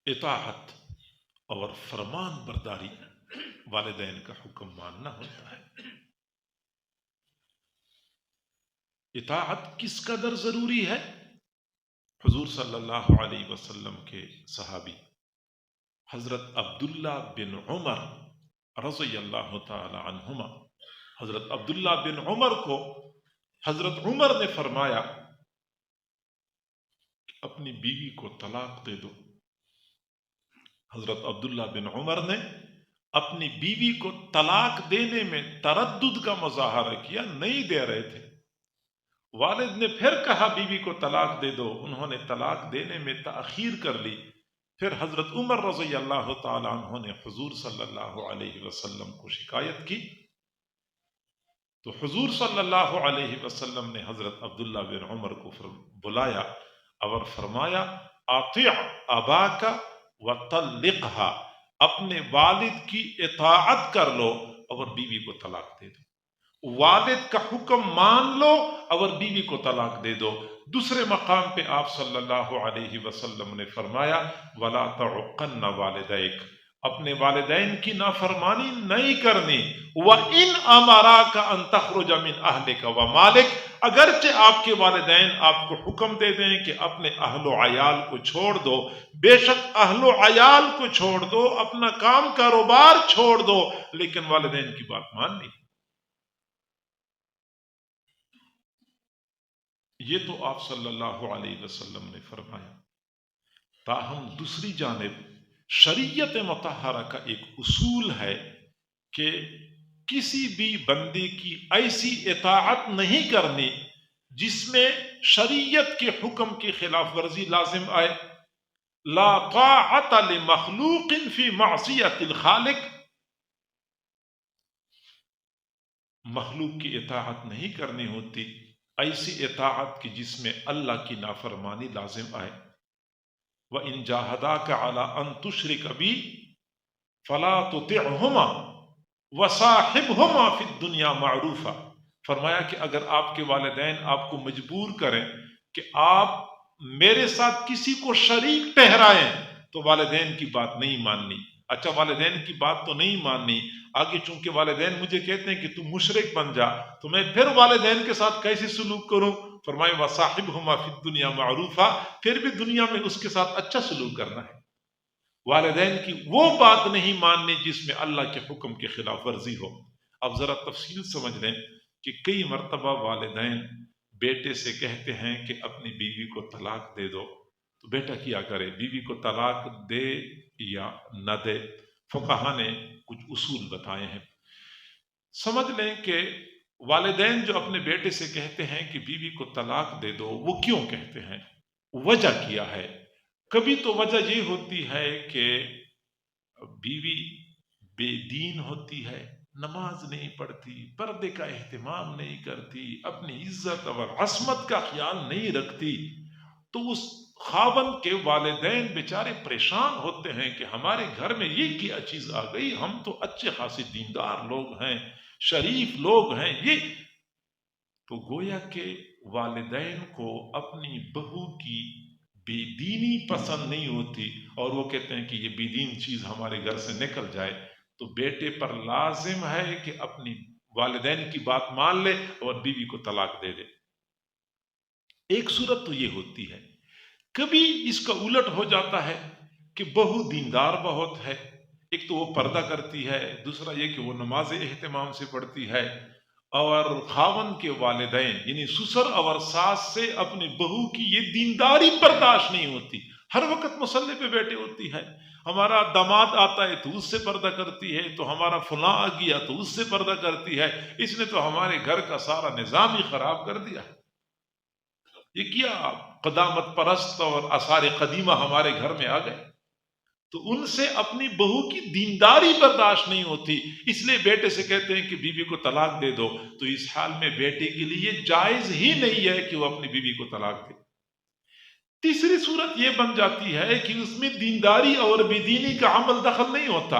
اطاعت اور فرمان برداری، والدین کا حکم ماننا ہوتا ہے۔ اطاعت کس قدر ضروری ہے؟ حضور صلی اللہ علیہ وسلم کے صحابی حضرت عبداللہ بن عمر رضی اللہ تعالی عنہما، حضرت عبداللہ بن عمر کو حضرت عمر نے فرمایا کہ اپنی بیوی کو طلاق دے دو۔ حضرت عبداللہ بن عمر نے اپنی بیوی کو طلاق دینے میں تردد کا مظاہرہ کیا، نہیں دے رہے تھے۔ والد نے پھر کہا بیوی کو طلاق دے دو، انہوں نے طلاق دینے میں تاخیر کر لی۔ پھر حضرت عمر رضی اللہ تعالیٰ عنہ نے حضور صلی اللہ علیہ وسلم کو شکایت کی، تو حضور صلی اللہ علیہ وسلم نے حضرت عبداللہ بن عمر کو بلایا اور فرمایا اطیع اباک وطلقھا، اپنے والد کی اطاعت کر لو اور بیوی کو طلاق دے دو، والد کا حکم مان لو اور بیوی کو طلاق دے دو۔ دوسرے مقام پہ آپ صلی اللہ علیہ وسلم نے فرمایا وَلَا تَعُقَّنَّ وَالِدَيْكَ، اپنے والدین کی نافرمانی نہیں کرنی، وَإِنْ أَمَرَاكَ أَن تَخْرُجَ مِنْ أَهْلِكَ وَمَالِكَ، اگرچہ آپ کے والدین آپ کو حکم دے دیں کہ اپنے اہل و عیال کو چھوڑ دو، بے شک اہل و عیال کو چھوڑ دو، اپنا کام کاروبار چھوڑ دو، لیکن والدین کی بات ماننی۔ یہ تو آپ صلی اللہ علیہ وسلم نے فرمایا۔ تاہم دوسری جانب شریعت مطہرہ کا ایک اصول ہے کہ کسی بھی بندے کی ایسی اطاعت نہیں کرنی جس میں شریعت کے حکم کی خلاف ورزی لازم آئے۔ لا طاعت لمخلوق فی معصیت الخالق، مخلوق کی اطاعت نہیں کرنی ہوتی ایسی اطاعت کی جس میں اللہ کی نافرمانی لازم آئے۔ وَإِن جَاهَدَاكَ عَلَىٰ أَن تُشْرِكَ بِي فَلَا تُطِعْهُمَا وَصَاحِبْهُمَا فِي الدُّنْيَا مَعْرُوفًا۔ فرمایا کہ اگر آپ کے والدین آپ کو مجبور کریں کہ آپ میرے ساتھ کسی کو شریک ٹھہرائیں تو والدین کی بات نہیں ماننی۔ اچھا والدین کی بات تو نہیں ماننی، آگے چونکہ والدین مجھے کہتے ہیں کہ تم مشرک بن جا تو میں پھر والدین کے ساتھ کیسے سلوک کروں؟ فرمائے وَصَاحِبْهُمَا فِي الدُّنْيَا مَعْرُوفًا، پھر بھی دنیا میں اس کے ساتھ اچھا سلوک کرنا ہے۔ والدین کی وہ بات نہیں ماننی جس میں اللہ کے حکم کی خلاف ورزی ہو۔ اب ذرا تفصیل سمجھ لیں کہ کئی مرتبہ والدین بیٹے سے کہتے ہیں کہ اپنی بیوی کو طلاق دے دو، تو بیٹا کیا کرے، بیوی کو طلاق دے یا نہ دے؟ فقہا نے کچھ اصول بتائے ہیں۔ سمجھ لیں کہ والدین جو اپنے بیٹے سے کہتے ہیں کہ بیوی کو طلاق دے دو، وہ کیوں کہتے ہیں؟ وجہ کیا ہے؟ کبھی تو وجہ یہ ہوتی ہے کہ بیوی بے دین ہوتی ہے، نماز نہیں پڑھتی، پردے کا اہتمام نہیں کرتی، اپنی عزت اور عصمت کا خیال نہیں رکھتی، تو اس خاوند کے والدین بیچارے پریشان ہوتے ہیں کہ ہمارے گھر میں یہ کیا چیز آ گئی، ہم تو اچھے خاصے دیندار لوگ ہیں، شریف لوگ ہیں، یہ تو گویا کہ والدین کو اپنی بہو کی بے دینی پسند نہیں ہوتی اور وہ کہتے ہیں کہ یہ بے دین چیز ہمارے گھر سے نکل جائے، تو بیٹے پر لازم ہے کہ اپنی والدین کی بات مان لے اور بیوی کو طلاق دے دے۔ ایک صورت تو یہ ہوتی ہے۔ کبھی اس کا الٹ ہو جاتا ہے کہ بہو دیندار بہت ہے، ایک تو وہ پردہ کرتی ہے، دوسرا یہ کہ وہ نماز اہتمام سے پڑھتی ہے، اور خاوند کے والدین یعنی سسر اور ساس سے اپنی بہو کی یہ دینداری برداشت نہیں ہوتی، ہر وقت مصلی پہ بیٹھے ہوتی ہے، ہمارا داماد آتا ہے تو اس سے پردہ کرتی ہے، تو ہمارا فلاں آ گیا تو اس سے پردہ کرتی ہے، اس نے تو ہمارے گھر کا سارا نظام ہی خراب کر دیا۔ یہ کیا قدامت پرست اور آثار قدیمہ ہمارے گھر میں آ گئے، تو ان سے اپنی بہو کی دینداری برداشت نہیں ہوتی، اس لیے بیٹے سے کہتے ہیں کہ بیوی کو طلاق دے دو، تو اس حال میں بیٹے کے لیے جائز ہی نہیں ہے کہ وہ اپنی بیوی کو طلاق دے۔ تیسری صورت یہ بن جاتی ہے کہ اس میں دینداری اور بے دینی کا عمل دخل نہیں ہوتا،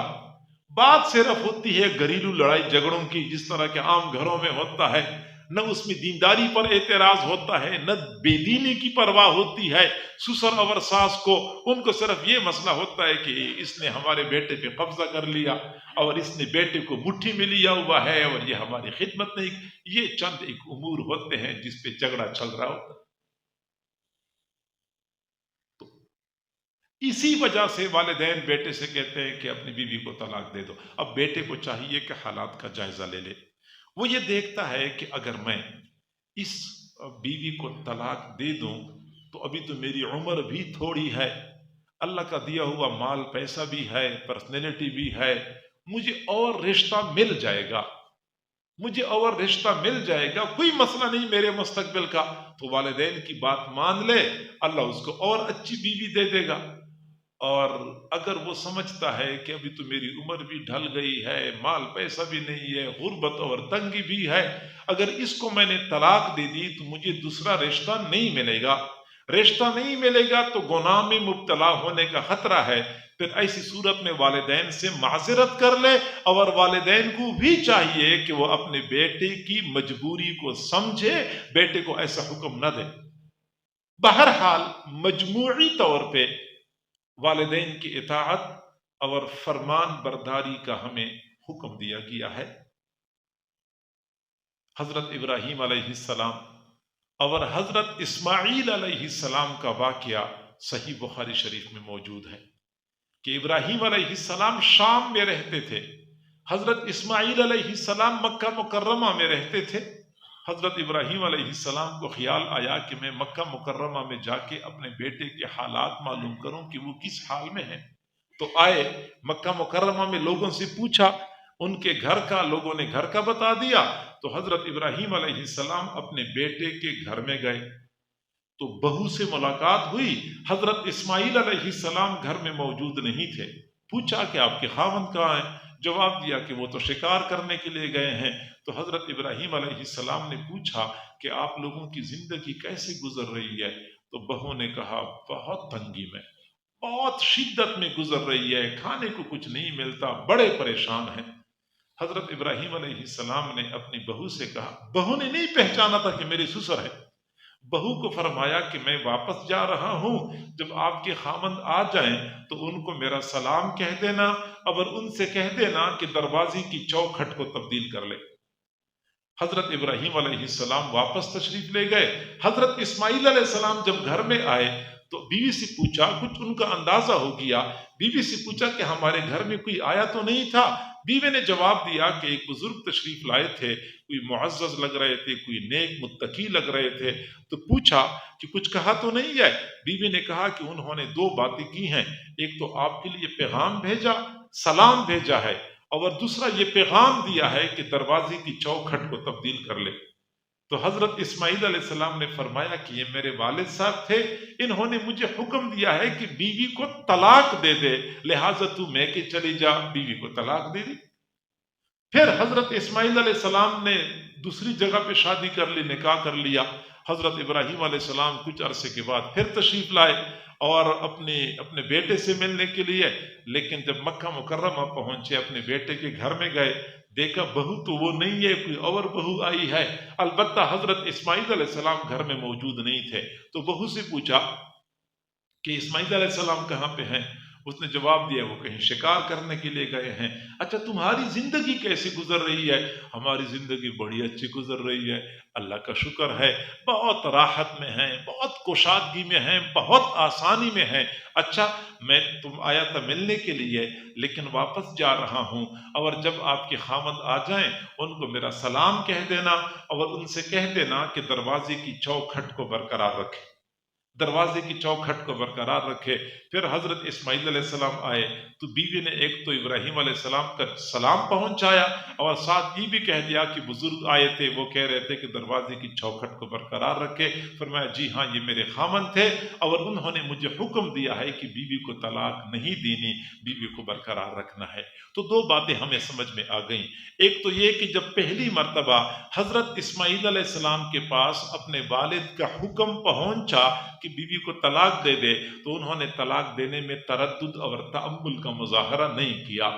بات صرف ہوتی ہے گھریلو لڑائی جھگڑوں کی، جس طرح کے عام گھروں میں ہوتا ہے، نہ اس میں دینداری پر اعتراض ہوتا ہے، نہ بے دینی کی پرواہ ہوتی ہے۔ سسر اور ساس کو ان کو صرف یہ مسئلہ ہوتا ہے کہ اس نے ہمارے بیٹے پہ قبضہ کر لیا اور اس نے بیٹے کو مٹھی میں لیا ہوا ہے اور یہ ہماری خدمت نہیں، یہ چند ایک امور ہوتے ہیں جس پہ جھگڑا چل رہا ہوتا ہے۔ اسی وجہ سے والدین بیٹے سے کہتے ہیں کہ اپنی بیوی کو طلاق دے دو۔ اب بیٹے کو چاہیے کہ حالات کا جائزہ لے لے، وہ یہ دیکھتا ہے کہ اگر میں اس بیوی کو طلاق دے دوں تو ابھی تو میری عمر بھی تھوڑی ہے، اللہ کا دیا ہوا مال پیسہ بھی ہے، پرسنالٹی بھی ہے، مجھے اور رشتہ مل جائے گا، مجھے اور رشتہ مل جائے گا، کوئی مسئلہ نہیں میرے مستقبل کا، تو والدین کی بات مان لے، اللہ اس کو اور اچھی بیوی دے دے گا۔ اور اگر وہ سمجھتا ہے کہ ابھی تو میری عمر بھی ڈھل گئی ہے، مال پیسہ بھی نہیں ہے، غربت اور تنگی بھی ہے، اگر اس کو میں نے طلاق دے دی تو مجھے دوسرا رشتہ نہیں ملے گا، رشتہ نہیں ملے گا تو گناہ میں مبتلا ہونے کا خطرہ ہے، پھر ایسی صورت میں والدین سے معذرت کر لے، اور والدین کو بھی چاہیے کہ وہ اپنے بیٹے کی مجبوری کو سمجھے، بیٹے کو ایسا حکم نہ دے۔ بہرحال مجموعی طور پہ والدین کی اطاعت اور فرمان برداری کا ہمیں حکم دیا گیا ہے۔ حضرت ابراہیم علیہ السلام اور حضرت اسماعیل علیہ السلام کا واقعہ صحیح بخاری شریف میں موجود ہے کہ ابراہیم علیہ السلام شام میں رہتے تھے، حضرت اسماعیل علیہ السلام مکہ مکرمہ میں رہتے تھے۔ حضرت ابراہیم علیہ السلام کو خیال آیا کہ میں مکہ مکرمہ میں جا کے اپنے بیٹے کے حالات معلوم کروں کہ وہ کس حال میں ہیں، تو آئے مکہ مکرمہ میں، لوگوں سے پوچھا، ان کے گھر کا، لوگوں نے گھر کا بتا دیا، تو حضرت ابراہیم علیہ السلام اپنے بیٹے کے گھر میں گئے تو بہو سے ملاقات ہوئی، حضرت اسماعیل علیہ السلام گھر میں موجود نہیں تھے، پوچھا کہ آپ کے خاوند کہاں ہیں؟ جواب دیا کہ وہ تو شکار کرنے کے لیے گئے ہیں۔ تو حضرت ابراہیم علیہ السلام نے پوچھا کہ آپ لوگوں کی زندگی کیسے گزر رہی ہے؟ تو بہو نے کہا بہت تنگی میں، بہت شدت میں گزر رہی ہے، کھانے کو کچھ نہیں ملتا، بڑے پریشان ہیں۔ حضرت ابراہیم علیہ السلام نے اپنی بہو سے کہا، بہو نے نہیں پہچانا تھا کہ میری سسر ہے، بہو کو فرمایا کہ میں واپس جا رہا ہوں، جب آپ کے خامند آ جائیں تو ان کو میرا سلام کہہ دینا، اور ان سے کہہ دینا کہ دروازے کی چوکھٹ کو تبدیل کر لے۔ حضرت ابراہیم علیہ السلام واپس تشریف لے گئے۔ حضرت اسماعیل علیہ السلام جب گھر میں آئے تو بیوی سے پوچھا، کچھ ان کا اندازہ ہو گیا، بیوی سے پوچھا کہ ہمارے گھر میں کوئی آیا تو نہیں تھا؟ بیوی نے جواب دیا کہ ایک بزرگ تشریف لائے تھے، کوئی معزز لگ رہے تھے، کوئی نیک متقی لگ رہے تھے، تو پوچھا کہ کچھ کہا تو نہیں ہے؟ بیوی نے کہا کہ انہوں نے دو باتیں کی ہیں، ایک تو آپ کے لیے پیغام بھیجا، سلام بھیجا ہے، اور دوسرا یہ پیغام دیا ہے کہ دروازے کی چوکھٹ کو تبدیل کر لے۔ تو حضرت اسماعیل علیہ السلام نے فرمایا کہ یہ میرے والد صاحب تھے، انہوں نے مجھے حکم دیا ہے کہ بیوی کو طلاق دے دے، لہٰذا تو میکے چلی جا، بیوی کو طلاق دے دی۔ پھر حضرت اسماعیل علیہ السلام نے دوسری جگہ پہ شادی کر لی، نکاح کر لیا۔ حضرت ابراہیم علیہ السلام کچھ عرصے کے بعد پھر تشریف لائے اور اپنے بیٹے سے ملنے کے لیے، لیکن جب مکہ مکرمہ پہنچے، اپنے بیٹے کے گھر میں گئے، دیکھا بہو تو وہ نہیں ہے، کوئی اور بہو آئی ہے، البتہ حضرت اسماعیل علیہ السلام گھر میں موجود نہیں تھے۔ تو بہو سے پوچھا کہ اسماعیل علیہ السلام کہاں پہ ہیں؟ اس نے جواب دیا وہ کہیں شکار کرنے کے لیے گئے ہیں۔ اچھا تمہاری زندگی کیسی گزر رہی ہے؟ ہماری زندگی بڑی اچھی گزر رہی ہے، اللہ کا شکر ہے، بہت راحت میں ہیں، بہت کشادگی میں ہیں، بہت آسانی میں ہیں۔ اچھا میں تم آیا تھا ملنے کے لیے، لیکن واپس جا رہا ہوں، اور جب آپ کے خامد آ جائیں ان کو میرا سلام کہہ دینا، اور ان سے کہہ دینا کہ دروازے کی چوکھٹ کو برقرار رکھے، دروازے کی چوکھٹ کو برقرار رکھے۔ پھر حضرت اسماعیل علیہ السلام آئے تو بیوی نے ایک تو ابراہیم علیہ السلام کا سلام پہنچایا، اور ساتھ یہ بھی کہہ دیا کہ بزرگ آئے تھے، وہ کہہ رہے تھے کہ دروازے کی چوکھٹ کو برقرار رکھے۔ فرمایا جی ہاں یہ میرے خامن تھے، اور انہوں نے مجھے حکم دیا ہے کہ بیوی کو طلاق نہیں دینی، بیوی کو برقرار رکھنا ہے۔ تو دو باتیں ہمیں سمجھ میں آ گئیں، ایک تو یہ کہ جب پہلی مرتبہ حضرت اسماعیل علیہ السلام کے پاس اپنے والد کا حکم پہنچا کہ بیوی کو طلاق دے دے، تو انہوں نے طلاق دینے میں تردد اور تأمل کا مظاہرہ نہیں کیا۔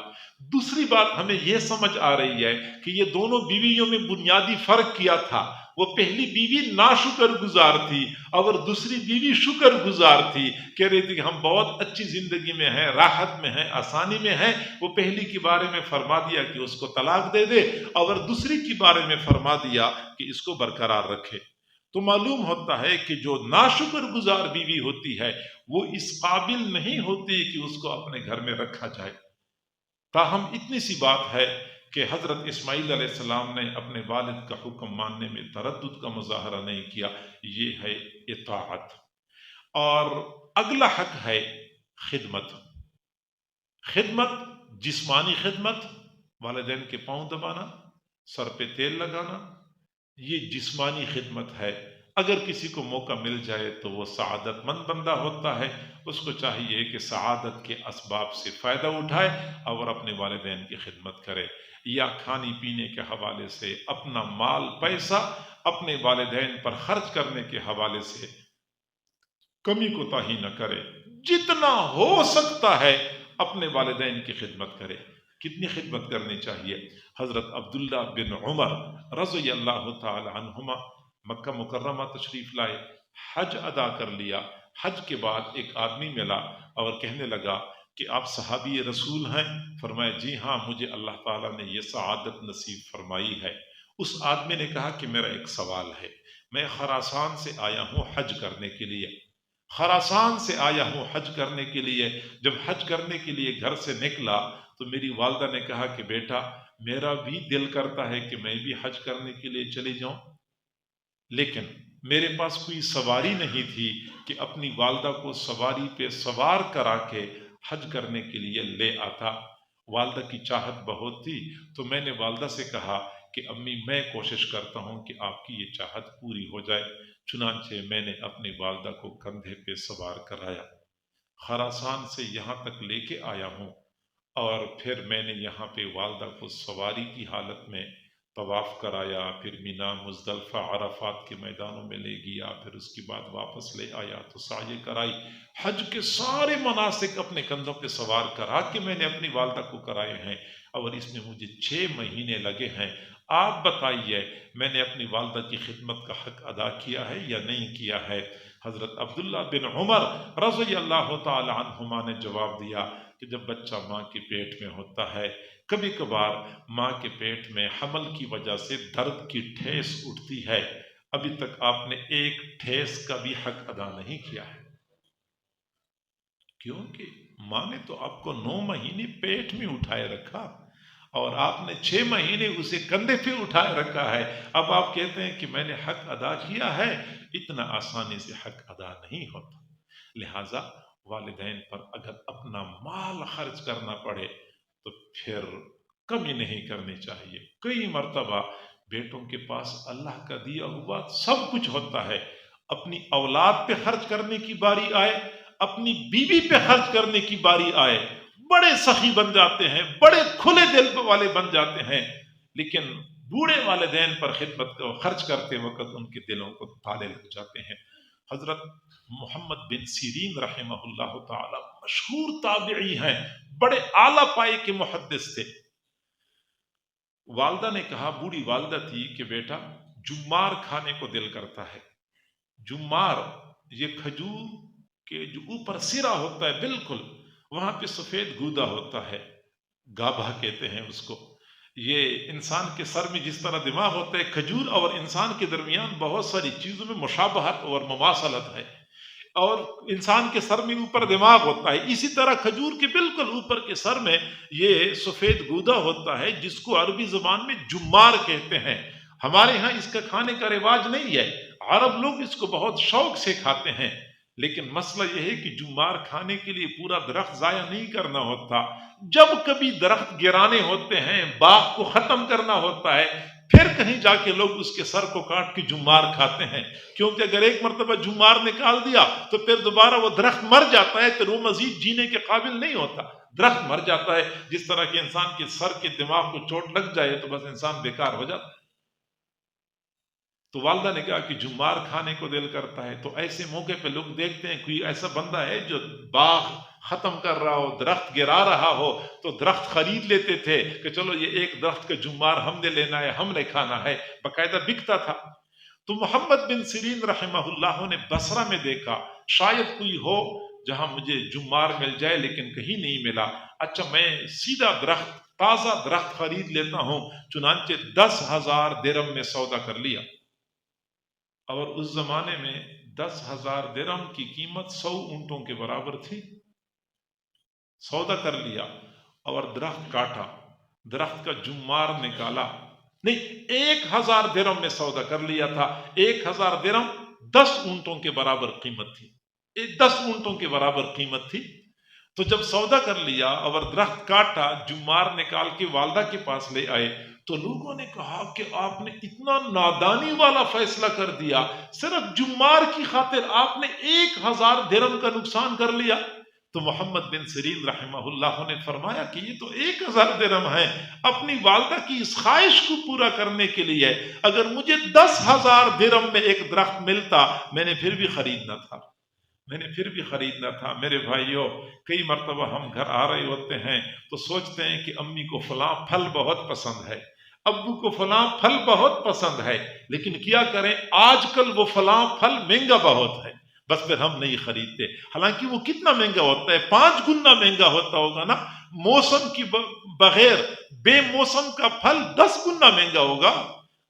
دوسری بات ہمیں یہ سمجھ آ رہی ہے کہ یہ دونوں بیویوں میں بنیادی فرق کیا تھا۔ وہ پہلی بیوی ناشکر گزار تھی، اور دوسری بیوی شکر گزار تھی، کہہ رہی تھی کہ ہم بہت اچھی زندگی میں ہیں، راحت میں ہیں، آسانی میں ہیں۔ وہ پہلی کے بارے میں فرما دیا کہ اس کو طلاق دے دے، اور دوسری کے بارے میں فرما دیا کہ اس کو برقرار رکھے۔ تو معلوم ہوتا ہے کہ جو ناشکر گزار بیوی ہوتی ہے وہ اس قابل نہیں ہوتی کہ اس کو اپنے گھر میں رکھا جائے۔ تاہم اتنی سی بات ہے کہ حضرت اسماعیل علیہ السلام نے اپنے والد کا حکم ماننے میں تردد کا مظاہرہ نہیں کیا، یہ ہے اطاعت۔ اور اگلا حق ہے خدمت۔ خدمت، جسمانی خدمت، والدین کے پاؤں دبانا، سر پہ تیل لگانا، یہ جسمانی خدمت ہے۔ اگر کسی کو موقع مل جائے تو وہ سعادت مند بندہ ہوتا ہے، اس کو چاہیے کہ سعادت کے اسباب سے فائدہ اٹھائے اور اپنے والدین کی خدمت کرے، یا کھانے پینے کے حوالے سے اپنا مال پیسہ اپنے والدین پر خرچ کرنے کے حوالے سے کمی کوتاہی نہ کرے، جتنا ہو سکتا ہے اپنے والدین کی خدمت کرے۔ کتنی خدمت کرنی چاہیے؟ حضرت عبداللہ بن عمر رضی اللہ تعالی عنہما مکہ مکرمہ تشریف لائے، حج ادا کر لیا۔ حج کے بعد ایک آدمی ملا اور کہنے لگا کہ آپ صحابی رسول ہیں؟ فرمایا جی ہاں، مجھے اللہ تعالیٰ نے یہ سعادت نصیب فرمائی ہے۔ اس آدمی نے کہا کہ میرا ایک سوال ہے، میں خراسان سے آیا ہوں حج کرنے کے لیے، خراسان سے آیا ہوں حج کرنے کے لیے۔ جب حج کرنے کے لیے گھر سے نکلا تو میری والدہ نے کہا کہ بیٹا میرا بھی دل کرتا ہے کہ میں بھی حج کرنے کے لیے چلی جاؤں، لیکن میرے پاس کوئی سواری نہیں تھی کہ اپنی والدہ کو سواری پہ سوار کرا کے حج کرنے کے لیے لے آتا۔ والدہ کی چاہت بہت تھی، تو میں نے والدہ سے کہا کہ امی میں کوشش کرتا ہوں کہ آپ کی یہ چاہت پوری ہو جائے۔ چنانچہ میں نے اپنی والدہ کو کندھے پہ سوار کرایا، خراسان سے یہاں تک لے کے آیا ہوں، اور پھر میں نے یہاں پہ والدہ کو سواری کی حالت میں طواف کرایا، پھر مینا، مزدلفہ، عرفات کے میدانوں میں لے گیا، پھر اس کے بعد واپس لے آیا تو سعی کرائی، حج کے سارے مناسک اپنے کندھوں پہ سوار کرا کے میں نے اپنی والدہ کو کرائے ہیں، اور اس میں مجھے 6 مہینے لگے ہیں۔ آپ بتائیے میں نے اپنی والدہ کی خدمت کا حق ادا کیا ہے یا نہیں کیا ہے؟ حضرت عبداللہ بن عمر رضی اللہ تعالی عنہما نے جواب دیا کہ جب بچہ ماں کے پیٹ میں ہوتا ہے، کبھی کبھار ماں کے پیٹ میں حمل کی وجہ سے درد کی ٹھیس اٹھتی ہے، ابھی تک آپ نے ایک ٹھیس کا بھی حق ادا نہیں کیا ہے، کیونکہ ماں نے تو آپ کو 9 مہینے پیٹ میں اٹھائے رکھا اور آپ نے 6 مہینے اسے کندھے پہ اٹھائے رکھا ہے۔ اب آپ کہتے ہیں کہ میں نے حق ادا کیا ہے، اتنا آسانی سے حق ادا نہیں ہوتا۔ لہٰذا والدین پر اگر اپنا مال خرچ کرنا پڑے تو پھر کمی نہیں کرنی چاہیے۔ کئی مرتبہ بیٹوں کے پاس اللہ کا دیا ہوا سب کچھ ہوتا ہے، اپنی اولاد پہ خرچ کرنے کی باری آئے، اپنی بیوی پہ خرچ کرنے کی باری آئے، بڑے سخی بن جاتے ہیں، بڑے کھلے دل والے بن جاتے ہیں، لیکن بوڑھے والدین پر خدمت کو خرچ کرتے وقت ان کے دلوں کو تالے لگ جاتے ہیں۔ حضرت محمد بن سیرین رحمہ اللہ تعالی مشہور تابعی ہیں، بڑے اعلیٰ پائے کے محدث تھے۔ والدہ نے کہا، بوڑھی والدہ تھی، کہ بیٹا جمار کھانے کو دل کرتا ہے۔ جمار یہ کھجور کے جو اوپر سرا ہوتا ہے بالکل وہاں پہ سفید گودا ہوتا ہے، گابھا کہتے ہیں اس کو۔ یہ انسان کے سر میں جس طرح دماغ ہوتا ہے، کھجور اور انسان کے درمیان بہت ساری چیزوں میں مشابہت اور مماثلت ہے، اور انسان کے سر میں اوپر دماغ ہوتا ہے، اسی طرح کھجور کے بالکل اوپر کے سر میں یہ سفید گودا ہوتا ہے، جس کو عربی زبان میں جمار کہتے ہیں۔ ہمارے ہاں اس کا کھانے کا رواج نہیں ہے، عرب لوگ اس کو بہت شوق سے کھاتے ہیں، لیکن مسئلہ یہ ہے کہ جمار کھانے کے لیے پورا درخت ضائع نہیں کرنا ہوتا، جب کبھی درخت گرانے ہوتے ہیں، باغ کو ختم کرنا ہوتا ہے، پھر کہیں جا کے لوگ اس کے سر کو کاٹ کے جمار کھاتے ہیں، کیونکہ اگر ایک مرتبہ جمار نکال دیا تو پھر دوبارہ وہ درخت مر جاتا ہے، پھر وہ مزید جینے کے قابل نہیں ہوتا، درخت مر جاتا ہے۔ جس طرح کہ انسان کے سر کے دماغ کو چوٹ لگ جائے تو بس انسان بیکار ہو جاتا ہے۔ تو والدہ نے کہا کہ جمار کھانے کو دل کرتا ہے، تو ایسے موقع پہ لوگ دیکھتے ہیں کوئی ایسا بندہ ہے جو باغ ختم کر رہا ہو، درخت گرا رہا ہو، تو درخت خرید لیتے تھے کہ چلو یہ ایک درخت کا جمار ہم نے لینا ہے، ہم نے کھانا ہے، باقاعدہ بکتا تھا۔ تو محمد بن سیرین رحمہ اللہ نے بصرہ میں دیکھا شاید کوئی ہو جہاں مجھے جمار مل جائے، لیکن کہیں نہیں ملا۔ اچھا میں سیدھا درخت، تازہ درخت خرید لیتا ہوں، چنانچہ 10,000 درہم میں سودا کر لیا، اور اس زمانے میں 10,000 درہم کی قیمت 100 اونٹوں کے برابر تھی۔ سودا کر لیا اور درخت کاٹا، درخت کا جمار نکالا، نہیں 1,000 درہم میں سودا کر لیا تھا، 1,000 درہم 10 اونٹوں کے برابر قیمت تھی، 10 اونٹوں کے برابر قیمت تھی۔ تو جب سودا کر لیا اور درخت کاٹا، جمار نکال کے والدہ کے پاس لے آئے، تو لوگوں نے کہا کہ آپ نے اتنا نادانی والا فیصلہ کر دیا، صرف جمار کی خاطر آپ نے 1,000 درہم کا نقصان کر لیا۔ تو محمد بن سیرین رحمہ اللہ نے فرمایا کہ یہ تو 1,000 درہم ہے، اپنی والدہ کی اس خواہش کو پورا کرنے کے لیے، اگر مجھے 10,000 درہم میں ایک درخت ملتا میں نے پھر بھی خریدنا تھا، میں نے پھر بھی خریدنا تھا۔ میرے بھائیوں، کئی مرتبہ ہم گھر آ رہے ہوتے ہیں تو سوچتے ہیں کہ امی کو فلاں پھل بہت پسند ہے، ابو کو فلاں پھل بہت پسند ہے، لیکن کیا کریں آج کل وہ فلاں پھل مہنگا بہت ہے، بس پھر ہم نہیں خریدتے۔ حالانکہ وہ کتنا مہنگا ہوتا ہے، 5 گنا مہنگا ہوتا ہوگا نا، موسم کی بغیر بے موسم کا پھل 10 گنا مہنگا ہوگا،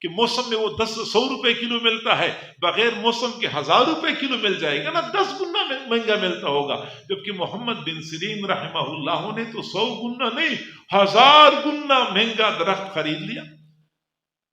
کہ موسم میں وہ 100 روپے کلو ملتا ہے، بغیر موسم کے 1,000 روپے کلو مل جائے گا نا، 10 گنا مہنگا ملتا ہوگا۔ جبکہ محمد بن سیرین رحمہ اللہ نے تو 100 گنا نہیں 1,000 گنا مہنگا درخت خرید لیا۔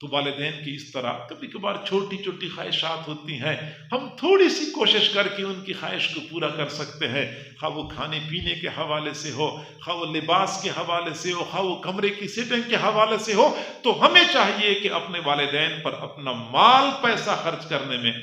تو والدین کی اس طرح کبھی کبھار چھوٹی چھوٹی خواہشات ہوتی ہیں، ہم تھوڑی سی کوشش کر کے ان کی خواہش کو پورا کر سکتے ہیں، خواہ وہ کھانے پینے کے حوالے سے ہو، خواہ وہ لباس کے حوالے سے ہو، خواہ وہ کمرے کی سیٹنگ کے حوالے سے ہو۔ تو ہمیں چاہیے کہ اپنے والدین پر اپنا مال پیسہ خرچ کرنے میں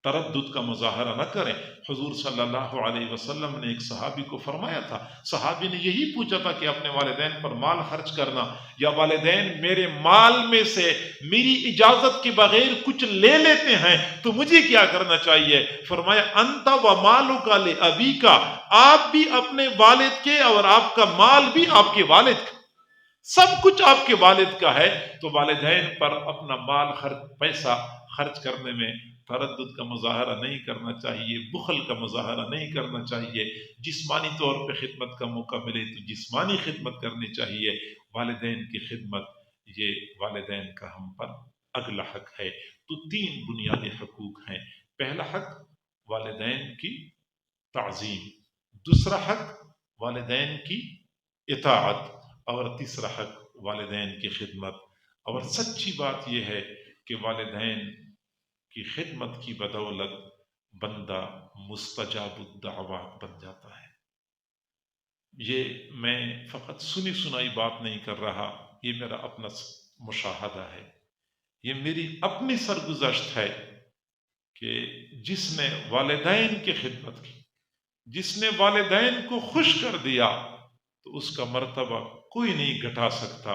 تردد کا مظاہرہ نہ کریں۔ حضور صلی اللہ علیہ وسلم نے ایک صحابی کو فرمایا تھا، صحابی نے یہی پوچھا تھا کہ اپنے والدین پر مال خرچ کرنا، یا والدین میرے مال میں سے میری اجازت کے بغیر کچھ لے لیتے ہیں تو مجھے کیا کرنا چاہیے؟ فرمایا انت و مالک لابیک، آپ بھی اپنے والد کے اور آپ کا مال بھی آپ کے والد کا، سب کچھ آپ کے والد کا ہے، تو والدین پر اپنا مال پیسہ خرچ کرنے میں تردد کا مظاہرہ نہیں کرنا چاہیے، بخل کا مظاہرہ نہیں کرنا چاہیے۔ جسمانی طور پہ خدمت کا موقع ملے تو جسمانی خدمت کرنی چاہیے۔ والدین کی خدمت یہ والدین کا ہم پر اگلا حق ہے۔ تو 3 بنیادی حقوق ہیں۔ پہلا حق والدین کی تعظیم، دوسرا حق والدین کی اطاعت، اور تیسرا حق والدین کی خدمت۔ اور سچی بات یہ ہے کہ والدین کی خدمت کی بدولت بندہ مستجاب الدعوات بن جاتا ہے۔ یہ میں فقط سنی سنائی بات نہیں کر رہا، یہ میرا اپنا مشاہدہ ہے، یہ میری اپنی سرگزشت ہے کہ جس نے والدین کی خدمت کی، جس نے والدین کو خوش کر دیا، تو اس کا مرتبہ کوئی نہیں گھٹا سکتا۔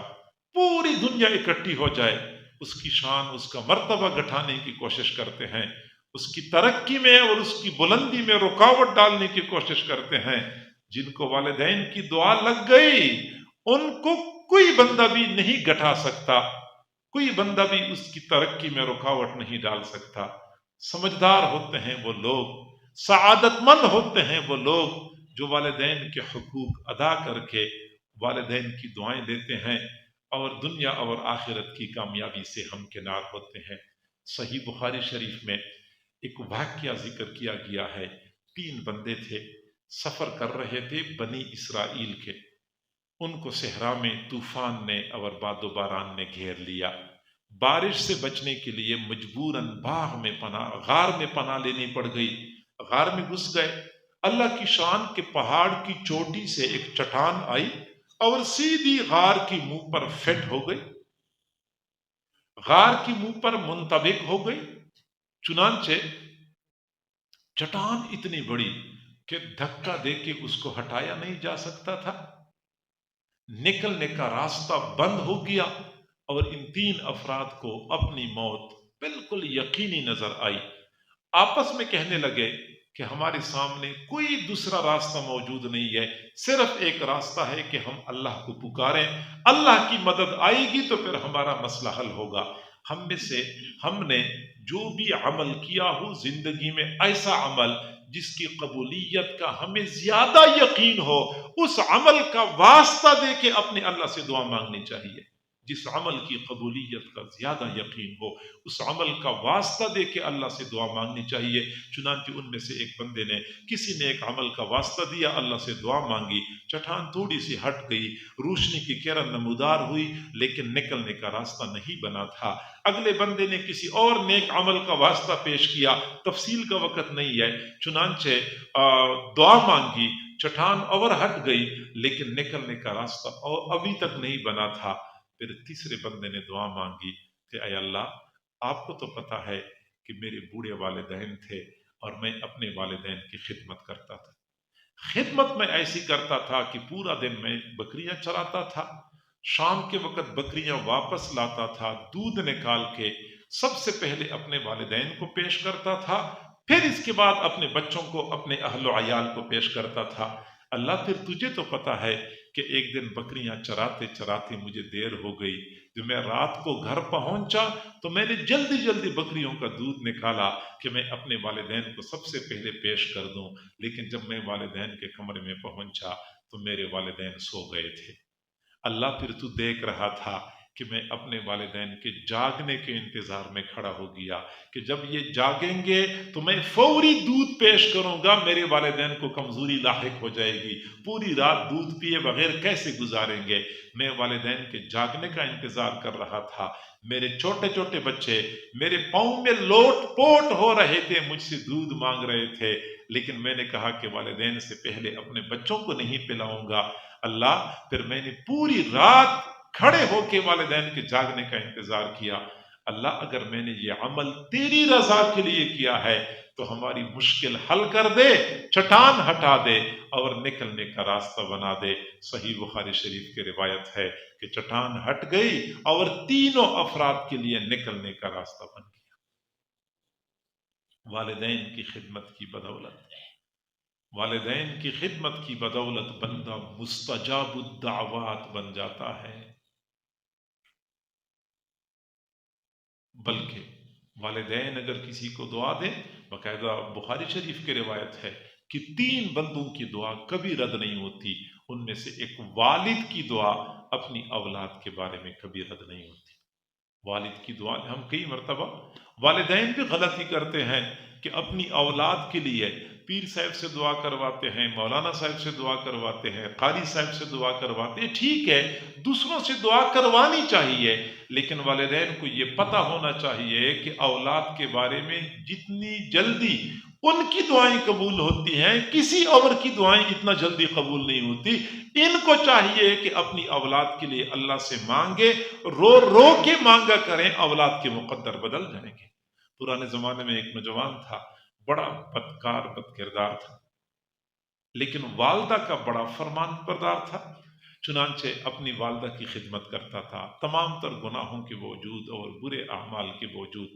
پوری دنیا اکٹھی ہو جائے، اس کی شان، اس کا مرتبہ گھٹانے کی کوشش کرتے ہیں، اس کی ترقی میں اور اس کی بلندی میں رکاوٹ ڈالنے کی کوشش کرتے ہیں۔ جن کو والدین کی دعا لگ گئی ان کو کوئی بندہ بھی نہیں گھٹا سکتا، کوئی بندہ بھی اس کی ترقی میں رکاوٹ نہیں ڈال سکتا۔ سمجھدار ہوتے ہیں وہ لوگ، سعادت مند ہوتے ہیں وہ لوگ جو والدین کے حقوق ادا کر کے والدین کی دعائیں دیتے ہیں اور دنیا اور آخرت کی کامیابی سے ہمکنار ہوتے ہیں۔ صحیح بخاری شریف میں ایک واقعہ ذکر کیا گیا ہے۔ 3 بندے تھے، سفر کر رہے تھے بنی اسرائیل کے، ان کو صحرا میں طوفان نے اور باد و باران نے گھیر لیا۔ بارش سے بچنے کے لیے مجبوراً غار میں پناہ لینی پڑ گئی۔ غار میں گھس گئے۔ اللہ کی شان کے پہاڑ کی چوٹی سے ایک چٹان آئی اور سیدھی غار کی منہ پر فٹ ہو گئی، غار کی منہ پر منطبق ہو گئی۔ چنانچہ چٹان اتنی بڑی کہ دھکا دے کے اس کو ہٹایا نہیں جا سکتا تھا، نکلنے کا راستہ بند ہو گیا، اور ان 3 افراد کو اپنی موت بالکل یقینی نظر آئی۔ آپس میں کہنے لگے کہ ہمارے سامنے کوئی دوسرا راستہ موجود نہیں ہے، صرف ایک راستہ ہے کہ ہم اللہ کو پکاریں، اللہ کی مدد آئے گی تو پھر ہمارا مسئلہ حل ہوگا۔ ہم میں سے ہم نے جو بھی عمل کیا ہو زندگی میں، ایسا عمل جس کی قبولیت کا ہمیں زیادہ یقین ہو، اس عمل کا واسطہ دے کے اپنے اللہ سے دعا مانگنی چاہیے۔ جس عمل کی قبولیت کا زیادہ یقین ہو اس عمل کا واسطہ دے کے اللہ سے دعا مانگنی چاہیے۔ چنانچہ ان میں سے ایک بندے نے، کسی نے ایک عمل کا واسطہ دیا، اللہ سے دعا مانگی، چٹان تھوڑی سی ہٹ گئی، روشنی کی کرن نمودار ہوئی، لیکن نکلنے کا راستہ نہیں بنا تھا۔ اگلے بندے نے کسی اور نیک عمل کا واسطہ پیش کیا، تفصیل کا وقت نہیں ہے، چنانچہ دعا مانگی، چٹان اور ہٹ گئی، لیکن نکلنے کا راستہ اور ابھی تک نہیں بنا تھا۔ پھر تیسرے بندے نے دعا مانگی کہ اے اللہ، آپ کو تو پتا ہے کہ میرے بوڑھے والدین تھے اور میں اپنے والدین کی خدمت کرتا تھا، خدمت میں ایسی کرتا تھا کہ پورا دن میں بکریاں چراتا تھا، شام کے وقت بکریاں واپس لاتا تھا، دودھ نکال کے سب سے پہلے اپنے والدین کو پیش کرتا تھا، پھر اس کے بعد اپنے بچوں کو، اپنے اہل و عیال کو پیش کرتا تھا۔ اللہ، پھر تجھے تو پتا ہے کہ ایک دن بکریاں چراتے چراتے مجھے دیر ہو گئی، جب میں رات کو گھر پہنچا تو میں نے جلدی جلدی بکریوں کا دودھ نکالا کہ میں اپنے والدین کو سب سے پہلے پیش کر دوں، لیکن جب میں والدین کے کمرے میں پہنچا تو میرے والدین سو گئے تھے۔ اللہ، پھر تو دیکھ رہا تھا کہ میں اپنے والدین کے جاگنے کے انتظار میں کھڑا ہو گیا کہ جب یہ جاگیں گے تو میں فوری دودھ پیش کروں گا، میرے والدین کو کمزوری لاحق ہو جائے گی، پوری رات دودھ پیے بغیر کیسے گزاریں گے۔ میں والدین کے جاگنے کا انتظار کر رہا تھا، میرے چھوٹے چھوٹے بچے میرے پاؤں میں لوٹ پوٹ ہو رہے تھے، مجھ سے دودھ مانگ رہے تھے، لیکن میں نے کہا کہ والدین سے پہلے اپنے بچوں کو نہیں پلاؤں گا۔ اللہ، پھر میں نے پوری رات کھڑے ہو کے والدین کے جاگنے کا انتظار کیا۔ اللہ اگر میں نے یہ عمل تیری رضا کے لیے کیا ہے تو ہماری مشکل حل کر دے، چٹان ہٹا دے اور نکلنے کا راستہ بنا دے۔ صحیح بخاری شریف کی روایت ہے کہ چٹان ہٹ گئی اور تینوں افراد کے لیے نکلنے کا راستہ بن گیا۔ والدین کی خدمت کی بدولت، والدین کی خدمت کی بدولت بندہ مستجاب الدعوات بن جاتا ہے۔ بلکہ والدین اگر کسی کو دعا دیں، باقاعدہ بخاری شریف کی روایت ہے کہ 3 بندوں کی دعا کبھی رد نہیں ہوتی، ان میں سے ایک والد کی دعا اپنی اولاد کے بارے میں کبھی رد نہیں ہوتی۔ والد کی دعا، ہم کئی مرتبہ والدین بھی غلطی کرتے ہیں کہ اپنی اولاد کے لیے پیر صاحب سے دعا کرواتے ہیں، مولانا صاحب سے دعا کرواتے ہیں، قاری صاحب سے دعا کرواتے ہیں۔ ٹھیک ہے، دوسروں سے دعا کروانی چاہیے، لیکن والدین کو یہ پتہ ہونا چاہیے کہ اولاد کے بارے میں جتنی جلدی ان کی دعائیں قبول ہوتی ہیں، کسی اور کی دعائیں اتنا جلدی قبول نہیں ہوتی۔ ان کو چاہیے کہ اپنی اولاد کے لیے اللہ سے مانگے، رو رو کے مانگا کریں، اولاد کے مقدر بدل جائیں گے۔ پرانے زمانے میں ایک نوجوان تھا، بڑا بدکار بد کردار تھا، لیکن والدہ کا بڑا فرمان بردار تھا۔ چنانچہ اپنی والدہ کی خدمت کرتا تھا، تمام تر گناہوں کے باوجود اور برے اعمال کے باوجود۔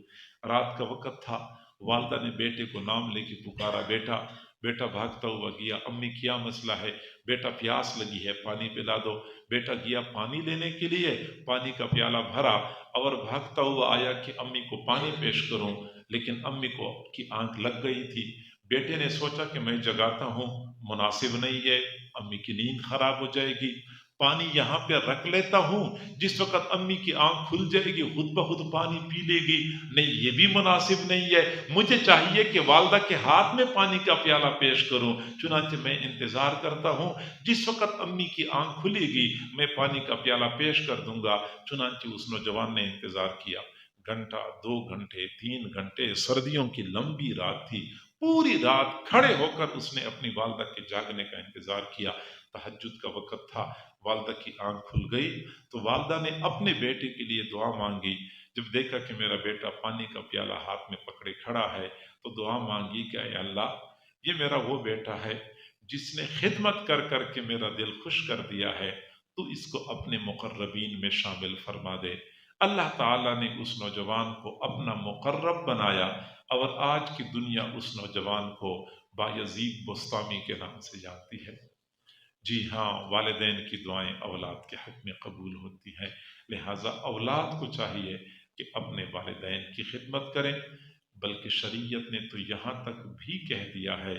رات کا وقت تھا، والدہ نے بیٹے کو نام لے کے پکارا، بیٹا۔ بیٹا بھاگتا ہوا گیا، امی کیا مسئلہ ہے؟ بیٹا پیاس لگی ہے، پانی پلا دو۔ بیٹا گیا پانی لینے کے لیے، پانی کا پیالہ بھرا اور بھاگتا ہوا آیا کہ امی کو پانی پیش کروں، لیکن امی کو کی آنکھ لگ گئی تھی۔ بیٹے نے سوچا کہ میں جگاتا ہوں، مناسب نہیں ہے، امی کی نیند خراب ہو جائے گی، پانی یہاں پہ رکھ لیتا ہوں، جس وقت امی کی آنکھ کھل جائے گی خود بخود پانی پی لے گی۔ نہیں، یہ بھی مناسب نہیں ہے، مجھے چاہیے کہ والدہ کے ہاتھ میں پانی کا پیالہ پیش کروں۔ چنانچہ میں انتظار کرتا ہوں، جس وقت امی کی آنکھ کھلے گی میں پانی کا پیالہ پیش کر دوں گا۔ چنانچہ اس نوجوان نے انتظار کیا، گھنٹہ، 2 گھنٹے، 3 گھنٹے، سردیوں کی لمبی رات تھی، پوری رات کھڑے ہو کر اس نے اپنی والدہ کے جاگنے کا انتظار کیا۔ تہجد کا وقت تھا، والدہ کی آنکھ کھل گئی تو والدہ نے اپنے بیٹے کے لیے دعا مانگی۔ جب دیکھا کہ میرا بیٹا پانی کا پیالہ ہاتھ میں پکڑے کھڑا ہے تو دعا مانگی کہ اے اللہ، یہ میرا وہ بیٹا ہے جس نے خدمت کر کر کے میرا دل خوش کر دیا ہے، تو اس کو اپنے مقربین میں شامل فرما دے۔ اللہ تعالیٰ نے اس نوجوان کو اپنا مقرب بنایا اور آج کی دنیا اس نوجوان کو بایزید بستامی کے نام سے جانتی ہے۔ جی ہاں، والدین کی دعائیں اولاد کے حق میں قبول ہوتی ہیں، لہٰذا اولاد کو چاہیے کہ اپنے والدین کی خدمت کریں۔ بلکہ شریعت نے تو یہاں تک بھی کہہ دیا ہے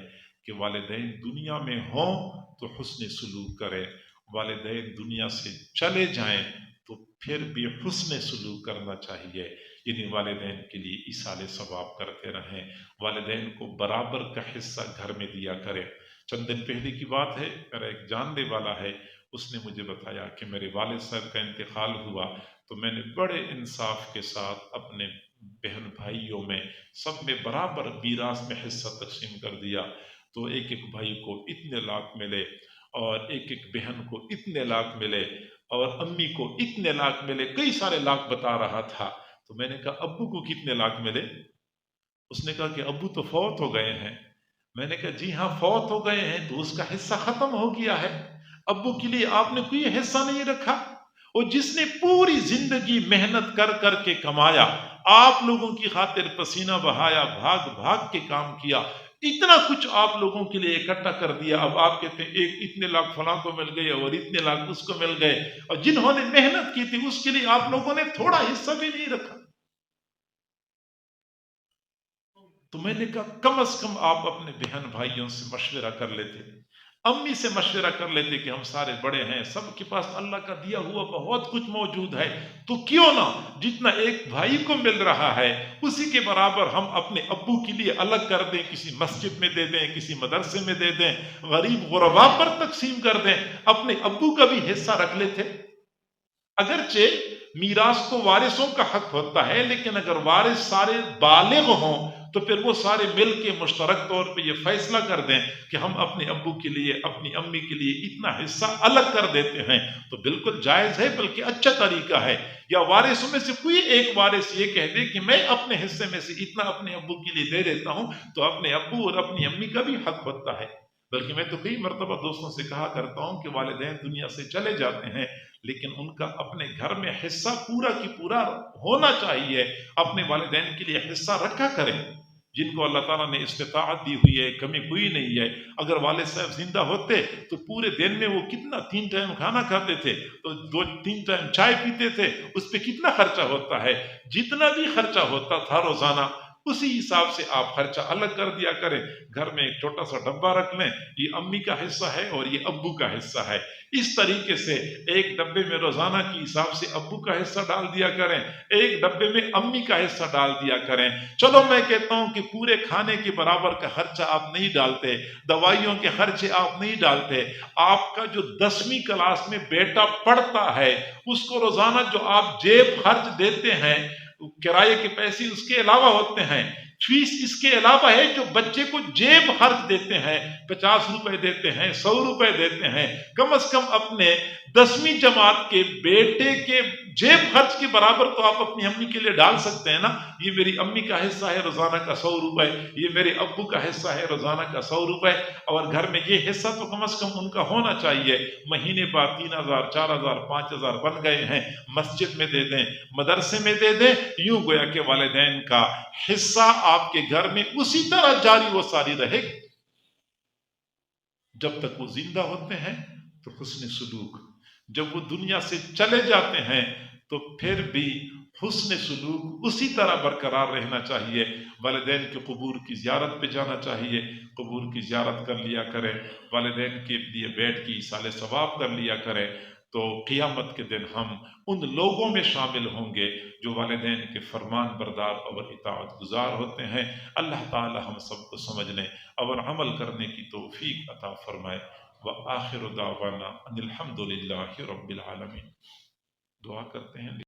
کہ والدین دنیا میں ہوں تو حسن سلوک کریں، والدین دنیا سے چلے جائیں تو پھر بھی حسن سلوک کرنا چاہیے، یعنی والدین کے لیے ایصال ثواب کرتے رہیں، والدین کو برابر کا حصہ گھر میں دیا کریں۔ چند دن پہلے کی بات ہے، میرا ایک جاننے والا ہے، اس نے مجھے بتایا کہ میرے والد صاحب کا انتقال ہوا تو میں نے بڑے انصاف کے ساتھ اپنے بہن بھائیوں میں سب میں برابر میراث میں حصہ تقسیم کر دیا۔ تو ایک ایک بھائی کو اتنے لاکھ ملے اور ایک ایک بہن کو اتنے لاکھ ملے اور امی کو اتنے لاکھ ملے، کئی سارے لاکھ بتا رہا تھا۔ تو میں نے کہا ابو کو کتنے لاکھ ملے؟ اس نے کہا کہ ابو تو فوت ہو گئے ہیں۔ میں نے کہا جی ہاں، فوت ہو گئے ہیں تو اس کا حصہ ختم ہو گیا ہے، ابو کے لیے آپ نے کوئی حصہ نہیں رکھا۔ اور جس نے پوری زندگی محنت کر کر کے کمایا، آپ لوگوں کی خاطر پسینہ بہایا، بھاگ بھاگ کے کام کیا، اتنا کچھ آپ لوگوں کے لیے اکٹھا کر دیا، اب آپ کہتے ہیں ایک اتنے لاکھ فلاں کو مل گئے اور اتنے لاکھ اس کو مل گئے، اور جنہوں نے محنت کی تھی اس کے لیے آپ لوگوں نے تھوڑا حصہ بھی نہیں رکھا۔ تو میں نے کہا کم از کم آپ اپنے بہن بھائیوں سے مشورہ کر لیتے، امی سے مشورہ کر لیتے کہ ہم سارے بڑے ہیں، سب کے پاس اللہ کا دیا ہوا بہت کچھ موجود ہے، تو کیوں نہ جتنا ایک بھائی کو مل رہا ہے اسی کے برابر ہم اپنے ابو کے لیے الگ کر دیں، کسی مسجد میں دے دیں، کسی مدرسے میں دے دیں، غریب غربا پر تقسیم کر دیں، اپنے ابو کا بھی حصہ رکھ لیتے۔ اگرچہ میراث تو وارثوں کا حق ہوتا ہے، لیکن اگر وارث سارے بالغ ہوں تو پھر وہ سارے مل کے مشترک طور پہ یہ فیصلہ کر دیں کہ ہم اپنے ابو کے لیے اپنی امی کے لیے اتنا حصہ الگ کر دیتے ہیں، تو بالکل جائز ہے، بلکہ اچھا طریقہ ہے۔ یا وارثوں میں سے کوئی ایک وارث یہ کہہ دے کہ میں اپنے حصے میں سے اتنا اپنے ابو کے لیے دے دیتا ہوں، تو اپنے ابو اور اپنی امی کا بھی حق بنتا ہے۔ بلکہ میں تو کئی مرتبہ دوستوں سے کہا کرتا ہوں کہ والدین دنیا سے چلے جاتے ہیں، لیکن ان کا اپنے گھر میں حصہ پورا کی پورا ہونا چاہیے۔ اپنے والدین کے لیے حصہ رکھا کریں، جن کو اللہ تعالیٰ نے استطاعت دی ہوئی ہے، کمی کوئی نہیں ہے۔ اگر والد صاحب زندہ ہوتے تو پورے دن میں وہ کتنا 3 ٹائم کھانا کھاتے تھے، تو 2-3 ٹائم چائے پیتے تھے، اس پہ کتنا خرچہ ہوتا ہے؟ جتنا بھی خرچہ ہوتا تھا روزانہ، اسی حساب سے آپ خرچہ الگ کر دیا کریں۔ گھر میں ایک چھوٹا سا ڈبہ رکھ لیں، یہ امی کا حصہ ہے اور یہ ابو کا حصہ ہے۔ اس طریقے سے ایک ڈبے میں روزانہ کے حساب سے ابو کا حصہ ڈال دیا کریں، ایک ڈبے میں امی کا حصہ ڈال دیا کریں۔ چلو میں کہتا ہوں کہ پورے کھانے کے برابر کا خرچہ آپ نہیں ڈالتے، دوائیوں کے خرچے آپ نہیں ڈالتے، آپ کا جو 10ویں کلاس میں بیٹا پڑھتا ہے اس کو روزانہ جو آپ جیب خرچ دیتے ہیں، کرائے کے پیسے اس کے علاوہ ہوتے ہیں، فیس اس کے علاوہ ہے، جو بچے کو جیب خرچ دیتے ہیں، 50 روپے دیتے ہیں، 100 روپے دیتے ہیں، کم از کم اپنے 10ویں جماعت کے بیٹے کے جیب خرچ کے برابر تو آپ اپنی امی کے لیے ڈال سکتے ہیں نا۔ یہ میری امی کا حصہ ہے روزانہ کا 100 روپے، یہ میرے ابو کا حصہ ہے روزانہ کا 100 روپے، اور گھر میں یہ حصہ تو کم از کم ان کا ہونا چاہیے۔ مہینے بعد 3000 4000 5000 بن گئے ہیں، مسجد میں دے دیں، مدرسے میں دے دیں، یوں گویا کہ والدین کا حصہ آپ کے گھر میں اسی طرح جاری و ساری رہے گی جب تک وہ زندہ ہوتے ہیں۔ تو حسن سلوک، جب وہ دنیا سے چلے جاتے ہیں تو پھر بھی حسن سلوک اسی طرح برقرار رہنا چاہیے۔ والدین کے قبور کی زیارت پہ جانا چاہیے، قبور کی زیارت کر لیا کریں، والدین کے لیے بیٹھ کے ایصال ثواب کر لیا کریں، تو قیامت کے دن ہم ان لوگوں میں شامل ہوں گے جو والدین کے فرمان بردار اور اطاعت گزار ہوتے ہیں۔ اللہ تعالی ہم سب کو سمجھنے اور عمل کرنے کی توفیق عطا فرمائے۔ وآخر دعوانا ان الحمد للہ رب العالمین۔ دعا کرتے ہیں۔